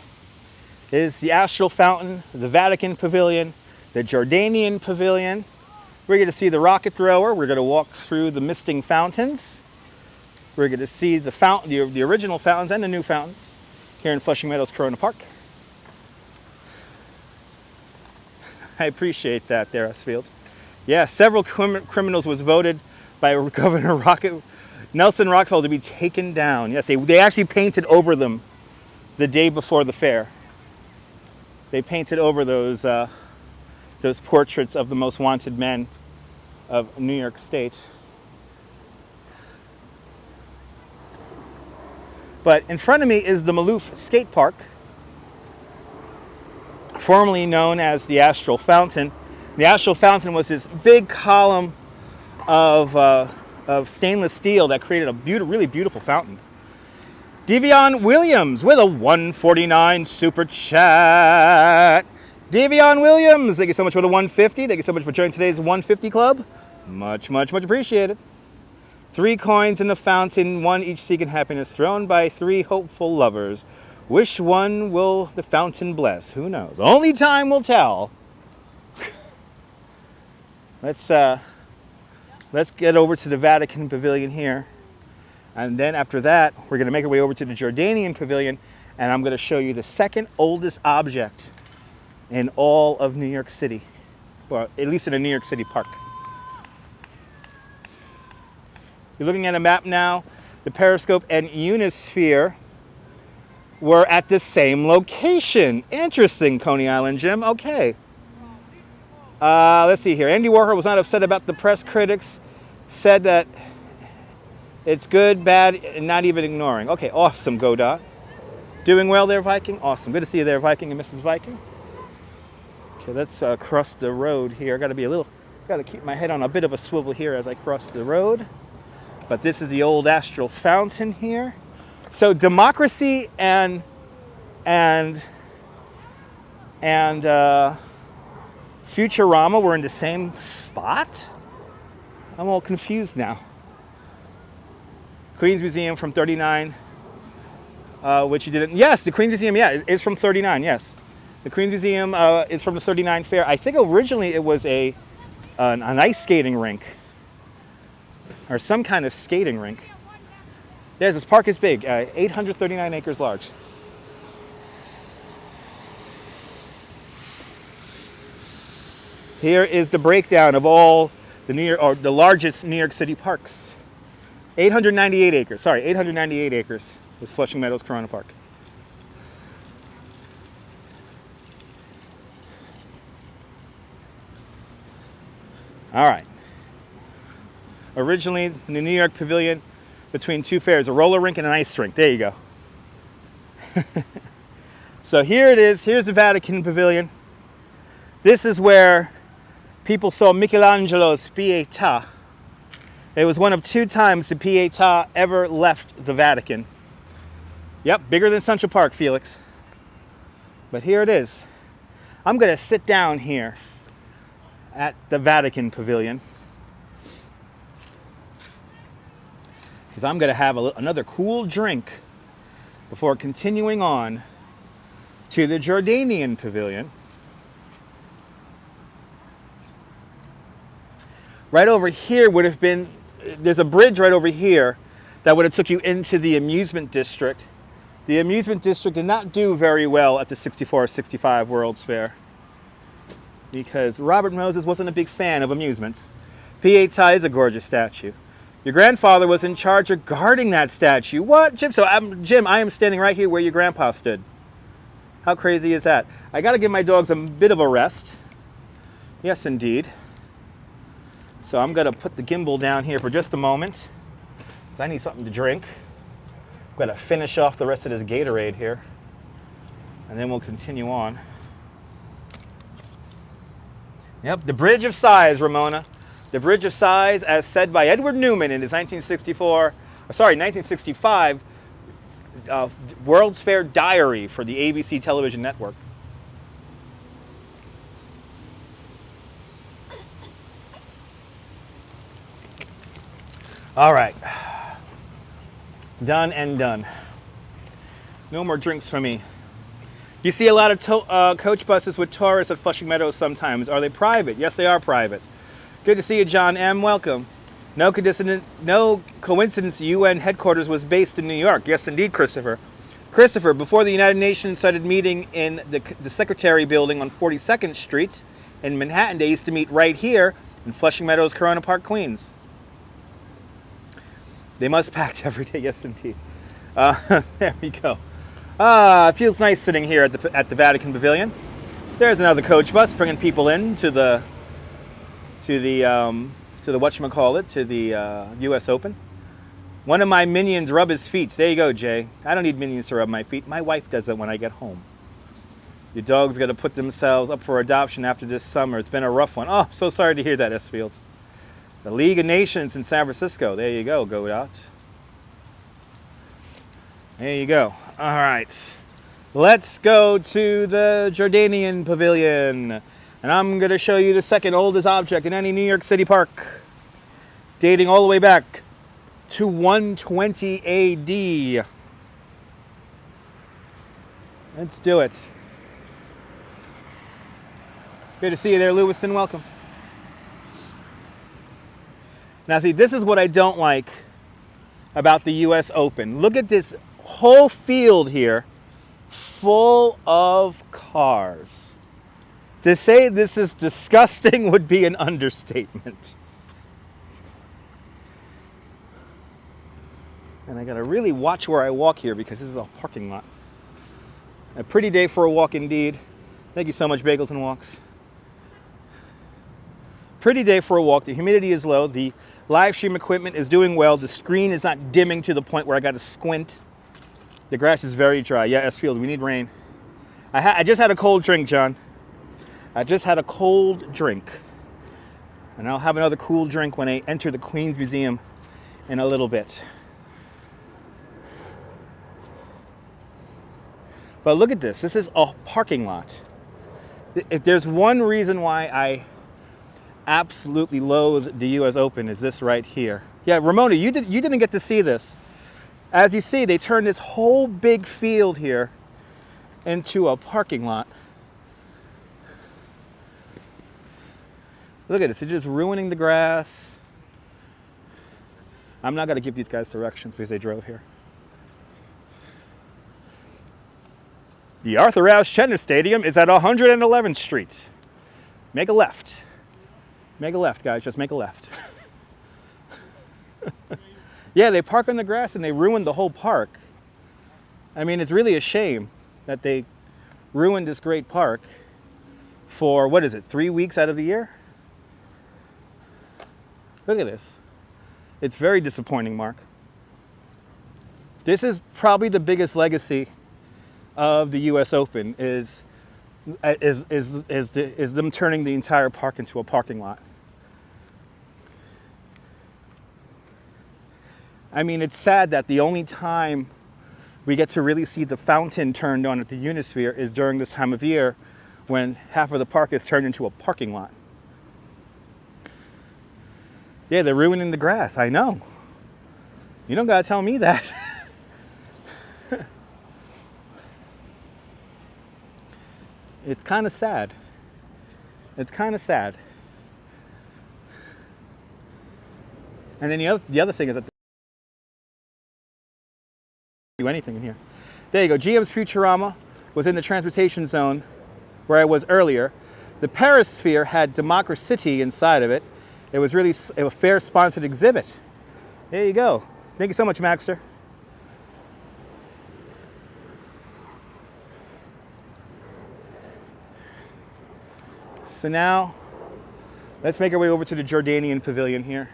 is the Astral Fountain, the Vatican Pavilion, the Jordanian Pavilion. We're going to see the rocket thrower. We're going to walk through the misting fountains. We're going to see the fountain, the original fountains and the new fountains here in Flushing Meadows Corona Park. I appreciate that there, S. Fields. Yeah, several criminals was voted by Governor Nelson Rockefeller to be taken down. Yes, they actually painted over them the day before the fair. They painted over those portraits of the most wanted men of New York State. But in front of me is the Maloof skate park, formerly known as the Astral Fountain. The Astral Fountain was this big column of stainless steel that created a really beautiful fountain. Devion Williams with a 149 super chat. Devion Williams, thank you so much for the 150. Thank you so much for joining today's 150 club. Much appreciated. 3 coins in the fountain, 1 each seeking happiness, thrown by 3 hopeful lovers. Which one will the fountain bless? Who knows? Only time will tell. Let's get over to the Vatican Pavilion here. And then after that, we're going to make our way over to the Jordanian Pavilion, and I'm going to show you the second oldest object in all of New York City, or at least in a New York City park. You're looking at a map now. The Periscope and Unisphere were at the same location. Interesting, Coney Island Jim. Okay. Let's see here. Andy Warhol was not upset about the press critics. Said that it's good, bad, and not even ignoring. Okay, awesome, Godot. Doing well there, Viking? Awesome. Good to see you there, Viking and Mrs. Viking. Okay, let's cross the road here. Got to keep my head on a bit of a swivel here as I cross the road. But this is the old Astral Fountain here. So democracy and Futurama were in the same spot? I'm all confused now. Queens Museum from 39, which you didn't. Yes, the Queens Museum, yeah, is from 39, yes. The Queens Museum is from the 39 fair. I think originally it was an ice skating rink or some kind of skating rink. There's this park is big, 839 acres large. Here is the breakdown of all the largest New York City parks. 898 acres, sorry, 898 acres is Flushing Meadows Corona Park. All right. Originally, in the New York Pavilion, between 2 fairs, a roller rink and an ice rink. There you go. So here it is. Here's the Vatican Pavilion. This is where people saw Michelangelo's Pietà. It was one of 2 times the Pietà ever left the Vatican. Yep, bigger than Central Park, Felix. But here it is. I'm going to sit down here at the Vatican Pavilion because I'm going to have another cool drink before continuing on to the Jordanian Pavilion. Right over here would have been, there's a bridge right over here that would have took you into the Amusement District. The Amusement District did not do very well at the 64-65 World's Fair because Robert Moses wasn't a big fan of amusements. Pietà is a gorgeous statue. Your grandfather was in charge of guarding that statue. What, Jim? So, Jim, I am standing right here where your grandpa stood. How crazy is that? I got to give my dogs a bit of a rest. Yes, indeed. So I'm going to put the Gimble down here for just a moment because I need something to drink. I'm going to finish off the rest of this Gatorade here, and then we'll continue on. Yep, the Bridge of Sighs, Ramona. The Bridge of Sighs, as said by Edward Newman in his 1965 World's Fair Diary for the ABC television network. All right. Done and done. No more drinks for me. You see a lot of coach buses with tourists at Flushing Meadows sometimes. Are they private? Yes, they are private. Good to see you, John M. Welcome. No coincidence UN headquarters was based in New York. Yes, indeed, Christopher. Christopher, before the United Nations started meeting in the Secretary building on 42nd Street in Manhattan, they used to meet right here in Flushing Meadows, Corona Park, Queens. They must pack every day. Yes, indeed. There we go. It feels nice sitting here at the Vatican Pavilion. There's another coach bus bringing people in to the whatchamacallit, to the U.S. Open. One of my minions rub his feet. There you go, Jay. I don't need minions to rub my feet. My wife does it when I get home. Your dog's got to put themselves up for adoption after this summer. It's been a rough one. Oh, so sorry to hear that, S. Fields. The League of Nations in San Francisco. There you go, Godot. There you go. All right. Let's go to the Jordanian Pavilion. And I'm going to show you the second oldest object in any New York City park, dating all the way back to 120 AD. Let's do it. Good to see you there, Lewiston. Welcome. Now, see, this is what I don't like about the U.S. Open. Look at this whole field here full of cars. To say this is disgusting would be an understatement. And I gotta really watch where I walk here because this is a parking lot. A pretty day for a walk indeed. Thank you so much, Bagels and Walks. Pretty day for a walk. The humidity is low. The live stream equipment is doing well. The screen is not dimming to the point where I got to squint. The grass is very dry. Yeah, S. Field, we need rain. I just had a cold drink, John. I just had a cold drink. And I'll have another cool drink when I enter the Queens Museum in a little bit. But look at this. This is a parking lot. If there's one reason why I absolutely loathe the U.S. Open is this right here. Yeah, Ramona, you didn't get to see this. As you see, they turned this whole big field here into a parking lot. Look at this, they're just ruining the grass. I'm not going to give these guys directions because they drove here. The Arthur Ashe Tennis Stadium is at 111th Street. Make a left. Make a left, guys. Just make a left. Yeah, they park on the grass and they ruined the whole park. I mean, it's really a shame that they ruined this great park for, what is it, 3 weeks out of the year? Look at this. It's very disappointing, Mark. This is probably the biggest legacy of the U.S. Open is them turning the entire park into a parking lot. I mean, it's sad that the only time we get to really see the fountain turned on at the Unisphere is during this time of year when half of the park is turned into a parking lot. Yeah, they're ruining the grass. I know. You don't gotta tell me that. It's kind of sad. It's kind of sad. And then the other thing is that do anything in here. There you go. GM's Futurama was in the transportation zone where I was earlier. The Perisphere had Democracy inside of it. It was really a fair sponsored exhibit. There you go. Thank you so much, Maxter. So now, let's make our way over to the Jordanian Pavilion here.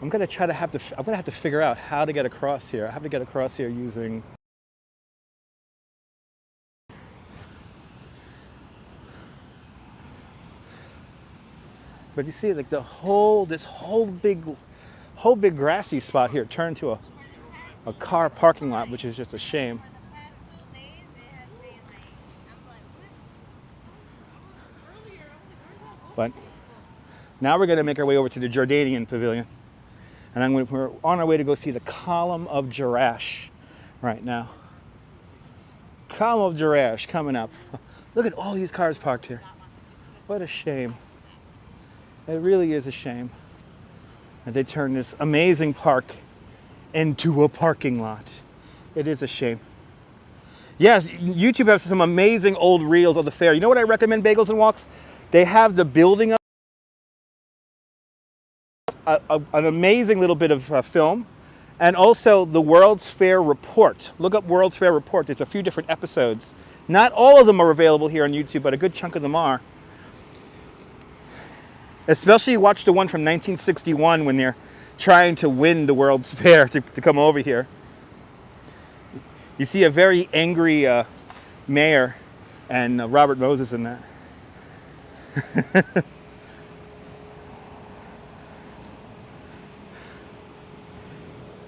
I'm gonna have to figure out how to get across here. I have to get across here using. But you see, like this whole big grassy spot here turned to a a car parking lot, which is just a shame. But now we're going to make our way over to the Jordanian Pavilion. And we're on our way to go see the Column of Girash right now. Column of Girash coming up. Look at all these cars parked here. What a shame. It really is a shame that they turned this amazing park into a parking lot. It is a shame. Yes, YouTube has some amazing old reels of the fair. You know what I recommend, Bagels and Walks? They have the building of an amazing little bit of film, and also the World's Fair Report. Look up World's Fair Report. There's a few different episodes. Not all of them are available here on YouTube, but a good chunk of them are. Especially watch the one from 1961 when they're trying to win the World's Fair to come over here. You see a very angry mayor and Robert Moses in that.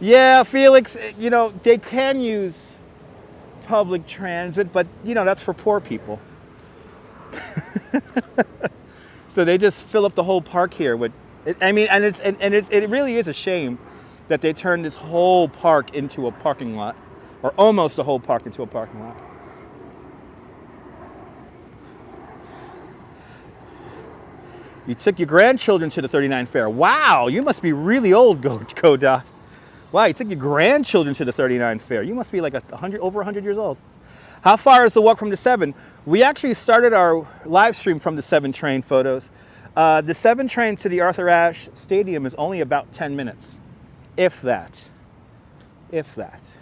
Yeah, Felix, you know, they can use public transit, but, you know, that's for poor people. So they just fill up the whole park here with, I mean, and it really is a shame that they turned this whole park into a parking lot, or almost the whole park into a parking lot. You took your grandchildren to the 39 Fair. Wow, you must be really old, Godot. Wow, you took your grandchildren to the 39 Fair. You must be like over 100 years old. How far is the walk from the 7? We actually started our live stream from the 7 train photos. The 7 train to the Arthur Ashe Stadium is only about 10 minutes, if that. If that.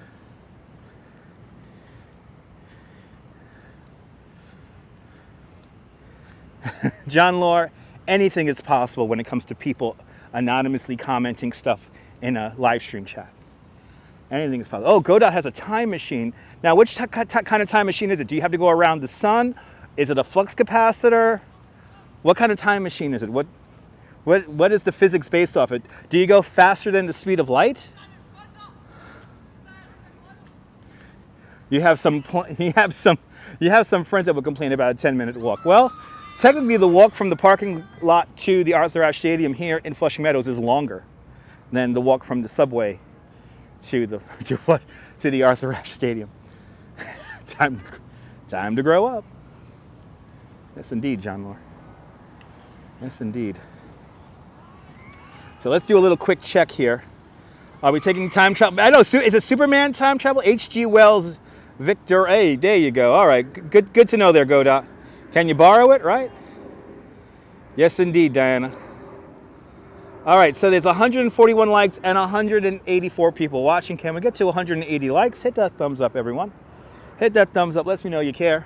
John Lore, anything is possible when it comes to people anonymously commenting stuff in a live stream chat. Anything is possible. Oh, Godot has a time machine. Now, which kind of time machine is it? Do you have to go around the sun? Is it a flux capacitor? What kind of time machine is it? What is the physics based off it? Do you go faster than the speed of light? You have some friends that would complain about a 10-minute walk. Well, technically, the walk from the parking lot to the Arthur Ashe Stadium here in Flushing Meadows is longer than the walk from the subway to the Arthur Ashe Stadium. Time to grow up. Yes, indeed, John Lore. Yes, indeed. So let's do a little quick check here. Are we taking time travel? I know, is it Superman time travel? H.G. Wells, Victor A. There you go. All right, good to know there, Godot. Can you borrow it, right? Yes, indeed, Diana. All right, so there's 141 likes and 184 people watching. Can we get to 180 likes? Hit that thumbs up, everyone. Hit that thumbs up. Lets me know you care.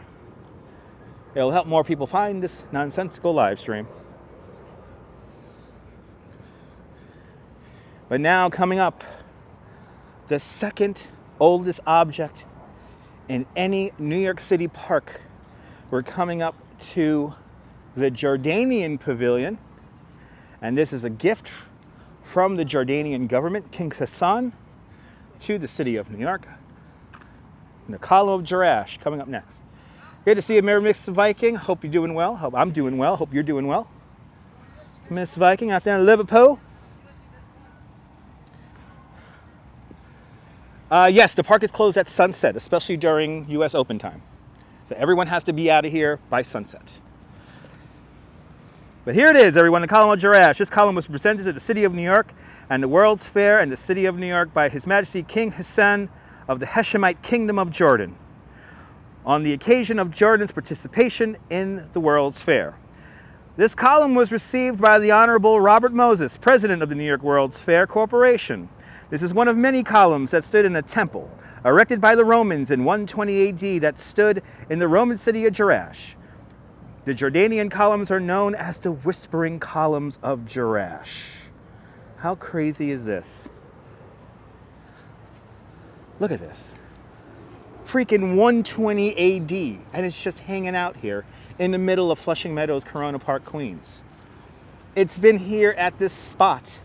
It'll help more people find this nonsensical live stream. But now coming up, the second oldest object in any New York City park. We're coming up to the Jordanian Pavilion. And this is a gift from the Jordanian government, King Hassan, to the city of New York. And the Column of Girash coming up next. Good to see you, Miss Viking. Hope you're doing well. Hope I'm doing well. Hope you're doing well. Miss Viking out there in Liverpool. Yes, the park is closed at sunset, especially during U.S. Open time. So everyone has to be out of here by sunset. But here it is, everyone, the Column of Girash. This column was presented to the City of New York and the World's Fair and the City of New York by His Majesty King Hassan of the Hashemite Kingdom of Jordan on the occasion of Jordan's participation in the World's Fair. This column was received by the Honorable Robert Moses, President of the New York World's Fair Corporation. This is one of many columns that stood in a temple erected by the Romans in 120 AD that stood in the Roman city of Girash. The Jordanian columns are known as the Whispering Columns of Girash. How crazy is this? Look at this. Freaking 120 AD, and it's just hanging out here in the middle of Flushing Meadows Corona Park, Queens. It's been here at this spot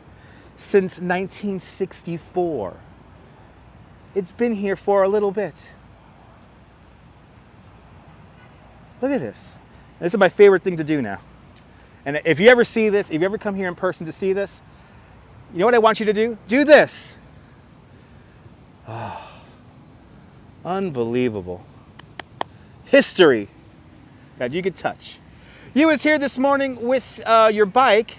since 1964. It's been here for a little bit. Look at this. This is my favorite thing to do now. And if you ever see this, if you ever come here in person to see this, you know what I want you to do? Do this. Oh, unbelievable. History that you could touch. You was here this morning with your bike.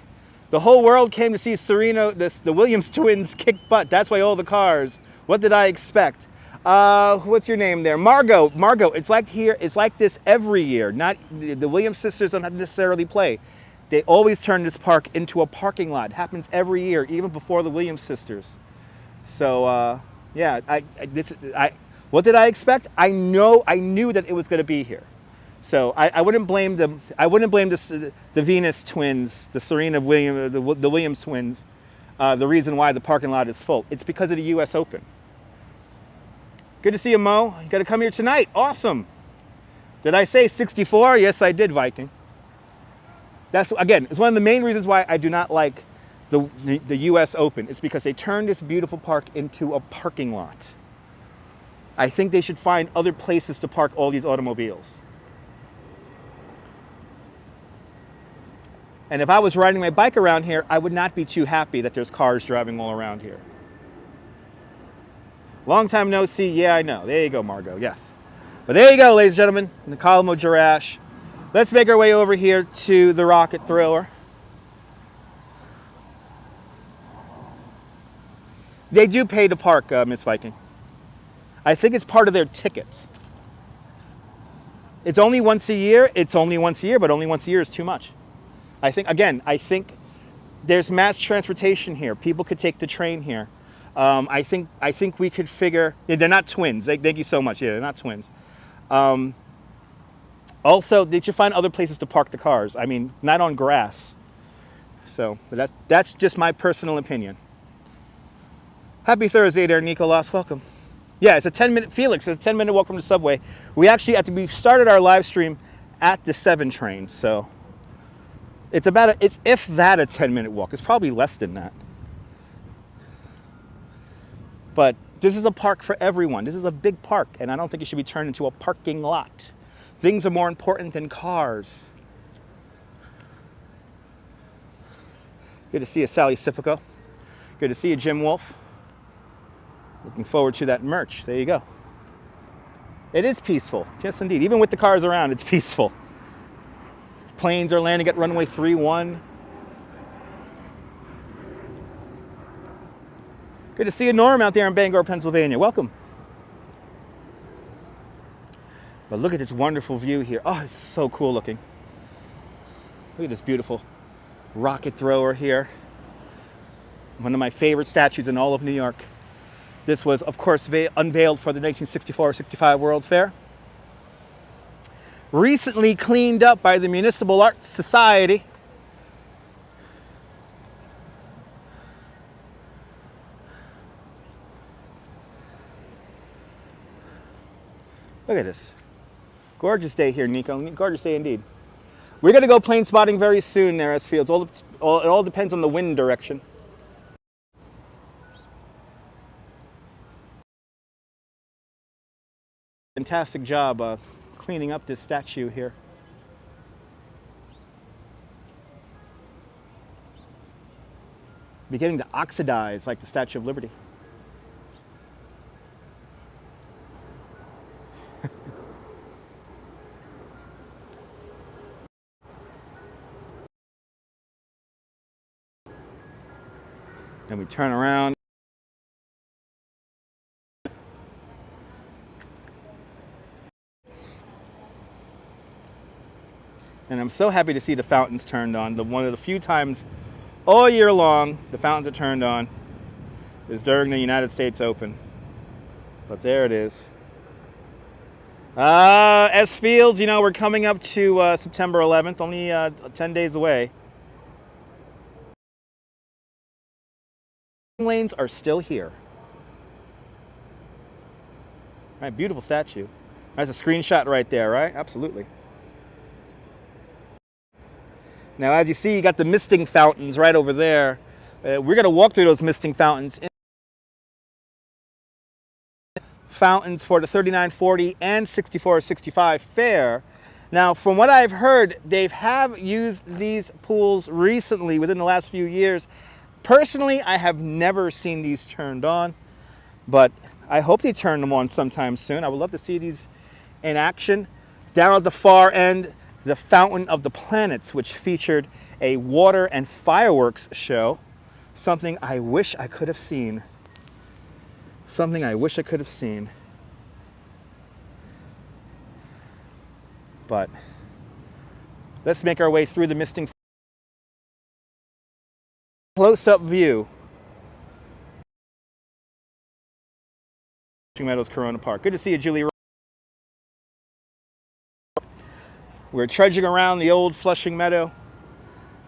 The whole world came to see the Williams twins kick butt. That's why all the cars. What did I expect? What's your name there? Margot. Margot, it's like here, it's like this every year. Not the Williams sisters don't have to necessarily play. They always turn this park into a parking lot. It happens every year, even before the Williams sisters. So yeah, what did I expect? I knew that it was going to be here. So I wouldn't blame them. I wouldn't blame the Venus twins, the Serena Williams, the Williams twins. The reason why the parking lot is full. It's because of the U.S. Open. Good to see you, Mo. You got to come here tonight. Awesome. Did I say 64? Yes, I did, Viking. That's, again, it's one of the main reasons why I do not like the U.S. Open. It's because they turned this beautiful park into a parking lot. I think they should find other places to park all these automobiles. And if I was riding my bike around here, I would not be too happy that there's cars driving all around here. Long time no see. Yeah, I know. There you go, Margot. Yes. But there you go, ladies and gentlemen, in the column of Girash. Let's make our way over here to the rocket thrower. They do pay to park, Miss Viking. I think it's part of their tickets. It's only once a year. It's only once a year, but only once a year is too much. I think there's mass transportation here. People could take the train here. I think we could figure, they're not twins. Thank you so much. Yeah, they're not twins. Also, they should find other places to park the cars. I mean, not on grass. So, but that's just my personal opinion. Happy Thursday there, Nicolas. Welcome. Yeah, it's a 10-minute, Felix, it's a 10-minute walk from the subway. We started our live stream at the 7 train, so it's if that a 10-minute walk. It's probably less than that. But this is a park for everyone. This is a big park, and I don't think it should be turned into a parking lot. Things are more important than cars. Good to see you, Sally Sipico. Good to see you, Jim Wolf. Looking forward to that merch. There you go. It is peaceful. Yes, indeed. Even with the cars around, it's peaceful. Planes are landing at runway 31. Good to see you, Norm, out there in Bangor, Pennsylvania. Welcome. But look at this wonderful view here. Oh, it's so cool looking. Look at this beautiful rocket thrower here. One of my favorite statues in all of New York. This was, of course, unveiled for the 1964-65 World's Fair. Recently cleaned up by the Municipal Arts Society. Look at this. Gorgeous day here, Nico. Gorgeous day indeed. We're going to go plane spotting very soon there, S Fields. It all depends on the wind direction. Fantastic job cleaning up this statue here. Beginning to oxidize like the Statue of Liberty. Then we turn around. And I'm so happy to see the fountains turned on. One of the few times all year long the fountains are turned on is during the United States Open. But there it is. S Fields, you know, we're coming up to September 11th, only 10 days away. Lanes are still here. Right, beautiful statue. That's a screenshot right there, right? Absolutely. Now, as you see, you got the misting fountains right over there. We're going to walk through those misting fountains fountains for the 3940 and 6465 fair. Now, from what I've heard, they have used these pools recently within the last few years. Personally, I have never seen these turned on, but I hope they turn them on sometime soon. I would love to see these in action. Down at the far end, the Fountain of the Planets, which featured a water and fireworks show. Something I wish I could have seen. Something I wish I could have seen. But let's make our way through the misting. Close-up view. Flushing Meadows Corona Park. Good to see you, Julie. We're trudging around the old Flushing Meadow,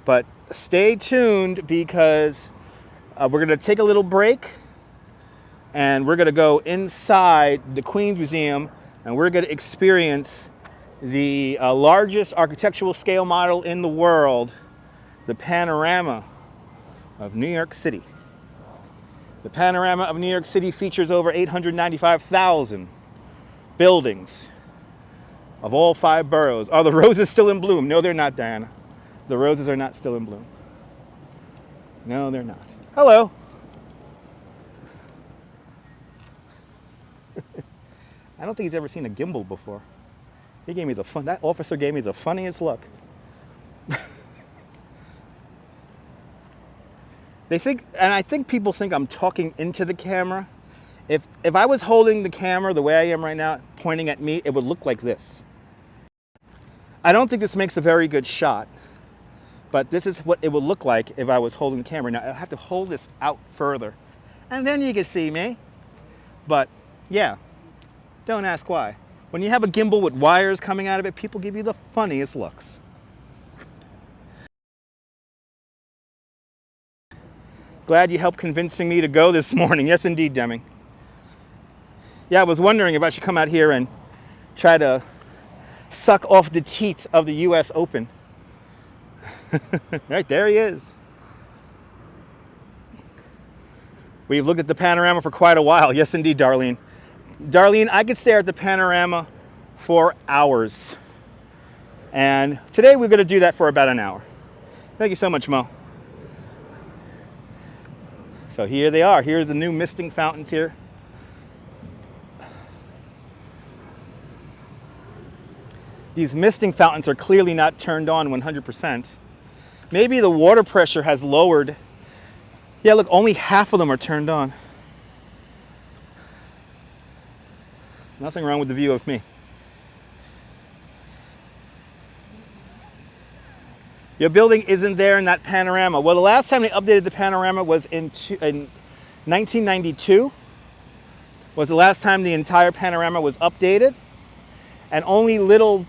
but stay tuned because we're going to take a little break and we're going to go inside the Queens Museum and we're going to experience the largest architectural scale model in the world, the panorama of New York City. The panorama of New York City features over 895,000 buildings of all 5 boroughs. Are the roses still in bloom? No, they're not, Diana. The roses are not still in bloom. No, they're not. Hello. I don't think he's ever seen a Gimble before. He gave me that officer gave me the funniest look. They think, and I think people think I'm talking into the camera. If I was holding the camera the way I am right now, pointing at me, it would look like this. I don't think this makes a very good shot, but this is what it would look like if I was holding the camera. Now, I have to hold this out further, and then you can see me. But yeah, don't ask why. When you have a gimbal with wires coming out of it, people give you the funniest looks. Glad you helped convincing me to go this morning. Yes, indeed, Deming. Yeah, I was wondering if I should come out here and try to suck off the teats of the US Open. Right, there he is. We've looked at the panorama for quite a while. Yes, indeed, Darlene. Darlene, I could stare at the panorama for hours. And today we're going to do that for about an hour. Thank you so much, Mo. So here they are. Here's the new misting fountains here. These misting fountains are clearly not turned on 100%. Maybe the water pressure has lowered. Yeah, look, only half of them are turned on. Nothing wrong with the view of me. Your building isn't there in that panorama. Well, the last time they updated the panorama was in 1992. Was the last time the entire panorama was updated. And only little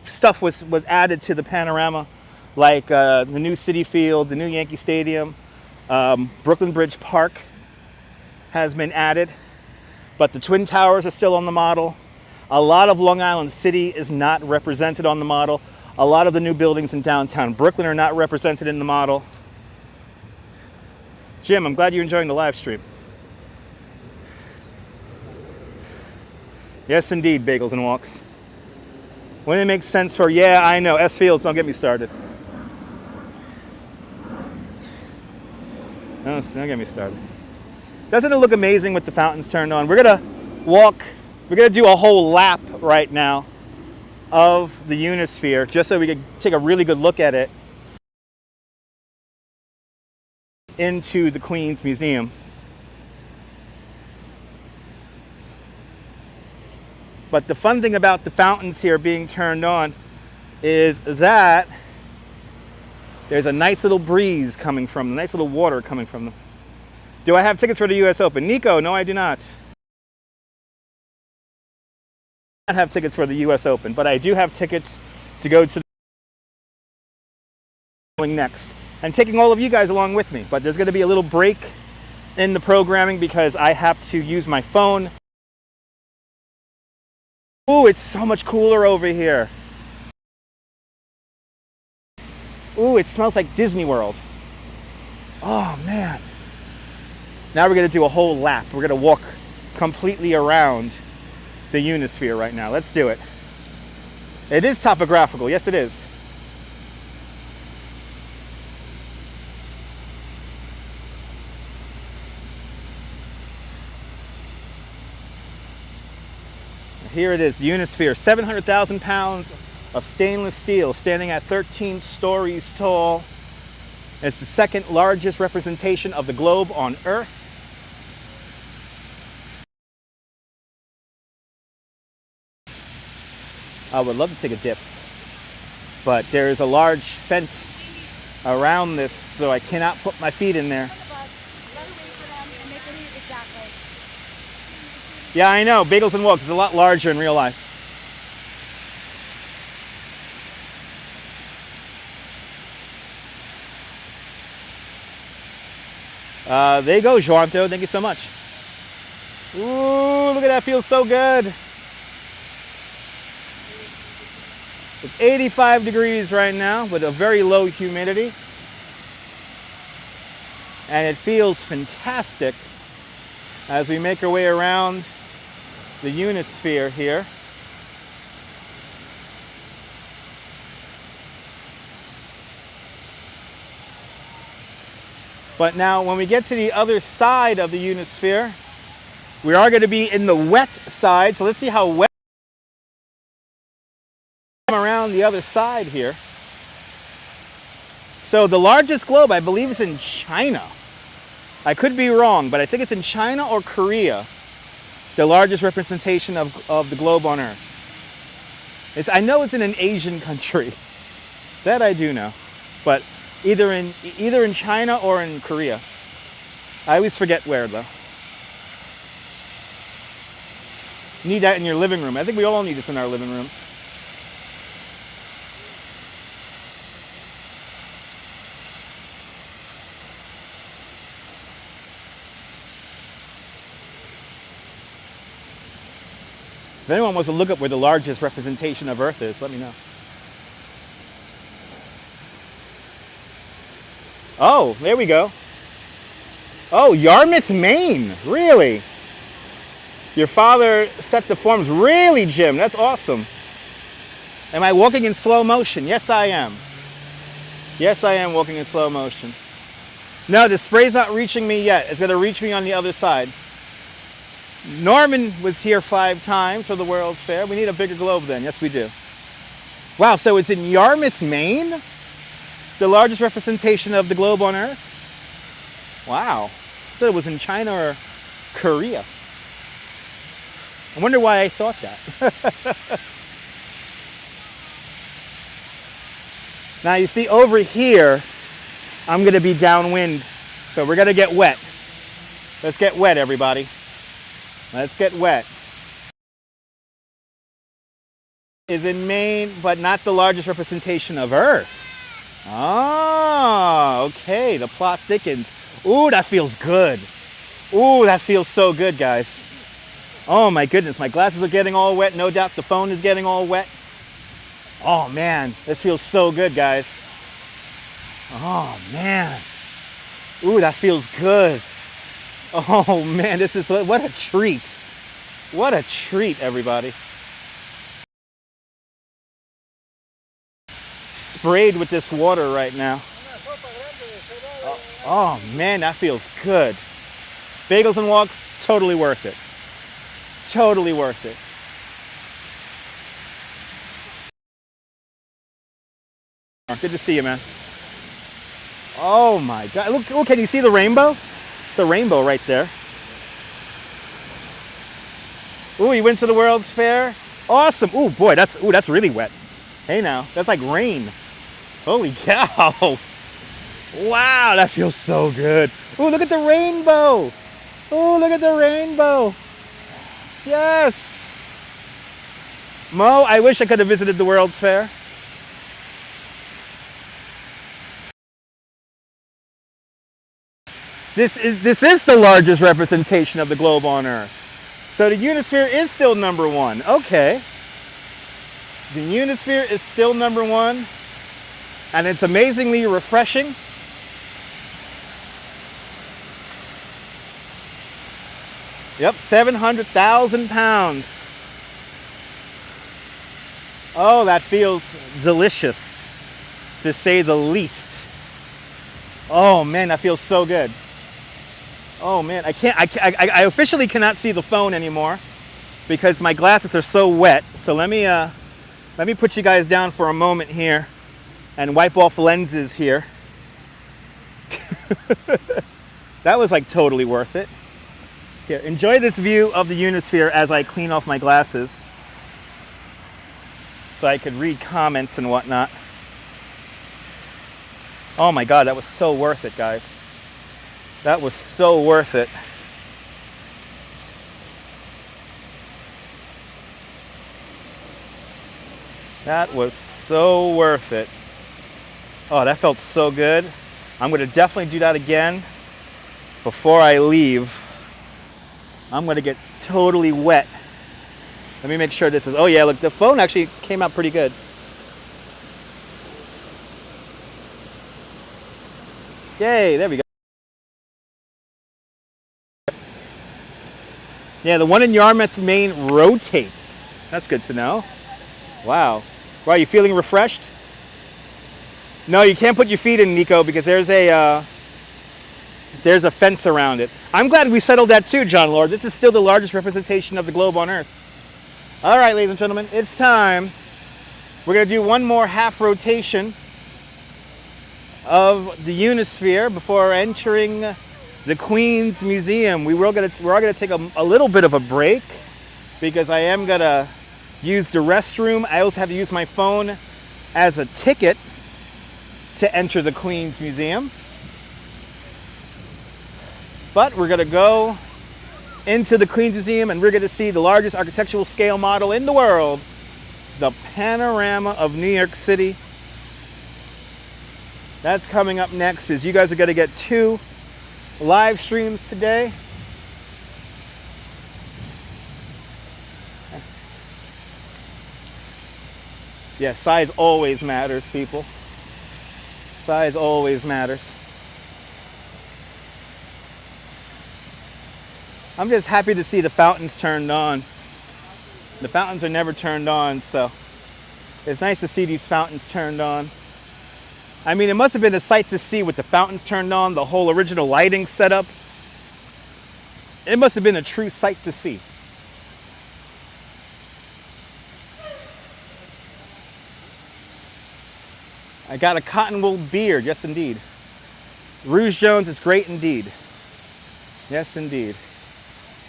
stuff was added to the panorama, like the new Citi Field, the new Yankee Stadium, Brooklyn Bridge Park has been added. But the Twin Towers are still on the model. A lot of Long Island City is not represented on the model. A lot of the new buildings in downtown Brooklyn are not represented in the model. Jim, I'm glad you're enjoying the live stream. Yes, indeed, bagels and walks. Wouldn't it make sense for, yeah, I know, S Fields, don't get me started. No, don't get me started. Doesn't it look amazing with the fountains turned on? We're gonna walk, we're gonna do a whole lap right now of the Unisphere, just so we can take a really good look at it into the Queens Museum. But the fun thing about the fountains here being turned on is that there's a nice little breeze coming from them, nice little water coming from them. Do I have tickets for the US Open? Nico, no, I do not. I don't have tickets for the US Open, but I do have tickets to go to the next. And taking all of you guys along with me. But there's going to be a little break in the programming because I have to use my phone. Ooh, it's so much cooler over here. Ooh, it smells like Disney World. Oh, man. Now we're going to do a whole lap. We're going to walk completely around the Unisphere right now. Let's do it. It is topographical. Yes, it is. Here it is, the Unisphere, 700,000 pounds of stainless steel, standing at 13 stories tall. It's the second largest representation of the globe on Earth. I would love to take a dip, but there is a large fence around this, so I cannot put my feet in there. Yeah, I know, Bagels and Walks is a lot larger in real life. There you go, Joanto. Thank you so much. Ooh, look at that. Feels so good. It's 85 degrees right now with a very low humidity. And it feels fantastic as we make our way around the Unisphere here. But now when we get to the other side of the Unisphere, we are going to be in the wet side. So let's see how wet around the other side here. So the largest globe, I believe, is in China. I could be wrong, but I think it's in China or Korea, the largest representation of the globe on Earth. I know it's in an Asian country. That I do know. But either in China or in Korea. I always forget where, though. You need that in your living room. I think we all need this in our living rooms. If anyone wants to look up where the largest representation of Earth is, let me know. Oh, there we go. Oh, Yarmouth, Maine. Really? Your father set the forms. Really, Jim? That's awesome. Am I walking in slow motion? Yes, I am. Yes, I am walking in slow motion. No, the spray's not reaching me yet. It's going to reach me on the other side. Norman was here 5 times for the World's Fair. We need a bigger globe then. Yes, we do. Wow, so it's in Yarmouth, Maine? The largest representation of the globe on Earth? Wow. I thought it was in China or Korea. I wonder why I thought that. Now you see over here, I'm going to be downwind. So we're going to get wet. Let's get wet, everybody. Let's get wet. Is in Maine, but not the largest representation of Earth. Ah, okay, the plot thickens. Ooh, that feels good. Ooh, that feels so good, guys. Oh my goodness, my glasses are getting all wet. No doubt the phone is getting all wet. Oh man, this feels so good, guys. Oh man. Ooh, that feels good. Oh man, this is, what a treat. What a treat, everybody. Sprayed with this water right now. Oh man, that feels good. Bagels and Walks, totally worth it. Totally worth it. Good to see you, man. Oh my God, look, can you see the rainbow? It's a rainbow right there. Ooh, you went to the World's Fair? Awesome. Ooh, boy, that's really wet. Hey now, that's like rain. Holy cow. Wow, that feels so good. Ooh, look at the rainbow. Ooh, look at the rainbow. Yes. Mo, I wish I could have visited the World's Fair. This is the largest representation of the globe on Earth. So the Unisphere is still number 1. Okay. The Unisphere is still number 1. And it's amazingly refreshing. Yep, 700,000 pounds. Oh, that feels delicious, to say the least. Oh man, that feels so good. Oh man, I officially cannot see the phone anymore because my glasses are so wet. So let me put you guys down for a moment here and wipe off lenses here. That was like totally worth it. Here, enjoy this view of the Unisphere as I clean off my glasses so I could read comments and whatnot. Oh my God, that was so worth it, guys. That was so worth it. That was so worth it. Oh, that felt so good. I'm going to definitely do that again before I leave. I'm going to get totally wet. Let me make sure this is, oh yeah, look, the phone actually came out pretty good. Yay, there we go. Yeah, the one in Yarmouth, Maine rotates. That's good to know. Wow. Wow, you feeling refreshed? No, you can't put your feet in, Nico, because there's a fence around it. I'm glad we settled that too, John Lord. This is still the largest representation of the globe on Earth. All right, ladies and gentlemen, it's time. We're going to do one more half rotation of the Unisphere before entering the Queen's Museum. We are going to take a little bit of a break because I am going to use the restroom. I also have to use my phone as a ticket to enter the Queen's Museum. But we're going to go into the Queen's Museum and we're going to see the largest architectural scale model in the world, the panorama of New York City. That's coming up next because you guys are going to get 2 live streams today. Yeah, size always matters, people. Size always matters. I'm just happy to see the fountains turned on. The fountains are never turned on, so it's nice to see these fountains turned on. I mean, it must have been a sight to see with the fountains turned on, the whole original lighting setup. It must have been a true sight to see. I got a cotton wool beard, yes indeed. Rouge Jones is great indeed. Yes indeed.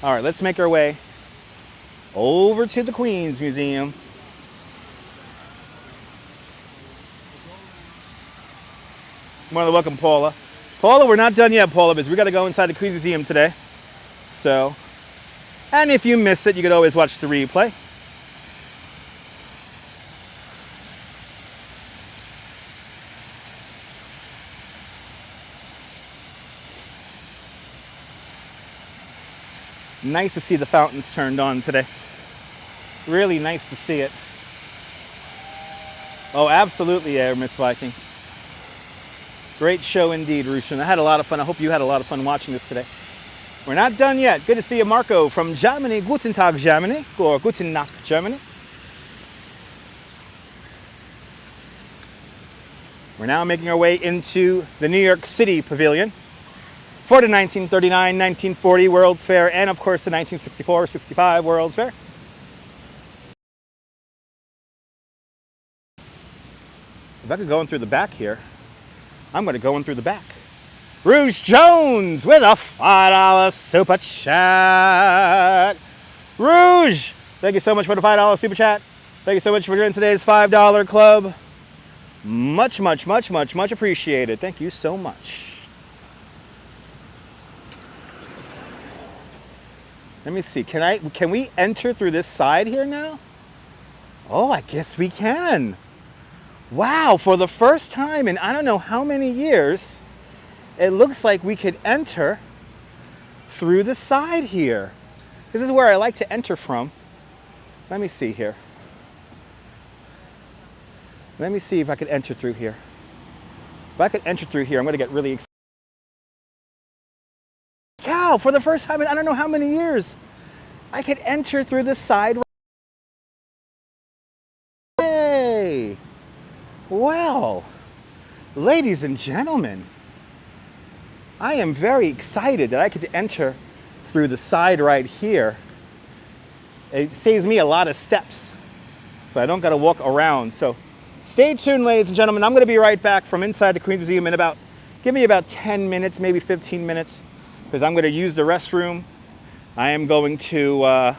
All right, let's make our way over to the Queen's Museum. More than welcome, Paula. Paula, we're not done yet, Paula, because we got to go inside the Queen's Museum today. So, and if you miss it, you could always watch the replay. Nice to see the fountains turned on today. Really nice to see it. Oh, absolutely, yeah, Miss Viking. Great show indeed, Rushan. I had a lot of fun. I hope you had a lot of fun watching this today. We're not done yet. Good to see you, Marco, from Germany. Guten Tag, Germany. Or Guten Nacht, Germany. We're now making our way into the New York City Pavilion for the 1939-1940 World's Fair and, of course, the 1964-65 World's Fair. If I could go in through the back here, I'm going to go in through the back. Rouge Jones with a $5 super chat. Rouge, thank you so much for the $5 super chat. Thank you so much for joining today's $5 club. Much, much, much, much, much appreciated. Thank you so much. Let me see. Can we enter through this side here now? Oh, I guess we can. Wow, for the first time in I don't know how many years, it looks like we could enter through the side here. This is where I like to enter from. Let me see here. Let me see if I could enter through here. If I could enter through here, I'm going to get really cow, for the first time in I don't know how many years, I could enter through the side. Hey! Well, ladies and gentlemen, I am very excited that I get to enter through the side right here. It saves me a lot of steps, so I don't got to walk around. So stay tuned, ladies and gentlemen. I'm going to be right back from inside the Queens Museum in give me about 10 minutes, maybe 15 minutes, because I'm going to use the restroom. I am going to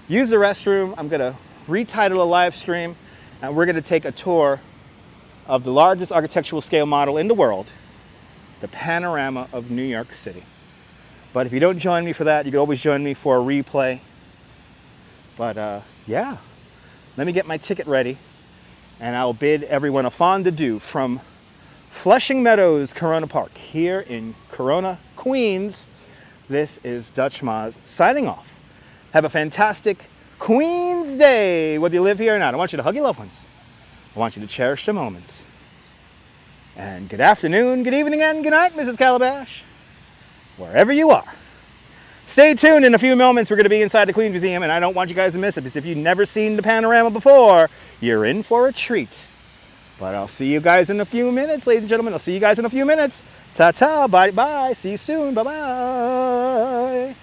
use the restroom. I'm going to retitle a live stream, and we're going to take a tour of the largest architectural scale model in the world, the panorama of New York City. But if you don't join me for that, you can always join me for a replay. But yeah, let me get my ticket ready, and I'll bid everyone a fond adieu from Flushing Meadows Corona Park here in Corona, Queens. This is Dutch Maz signing off. Have a fantastic Queens Day, whether you live here or not. I want you to hug your loved ones. I want you to cherish the moments. And good afternoon, good evening, and good night, Mrs. Calabash, wherever you are. Stay tuned. In a few moments, we're going to be inside the Queens Museum, and I don't want you guys to miss it, because if you've never seen the panorama before, you're in for a treat. But I'll see you guys in a few minutes, ladies and gentlemen. I'll see you guys in a few minutes. Ta-ta, bye-bye. See you soon. Bye-bye.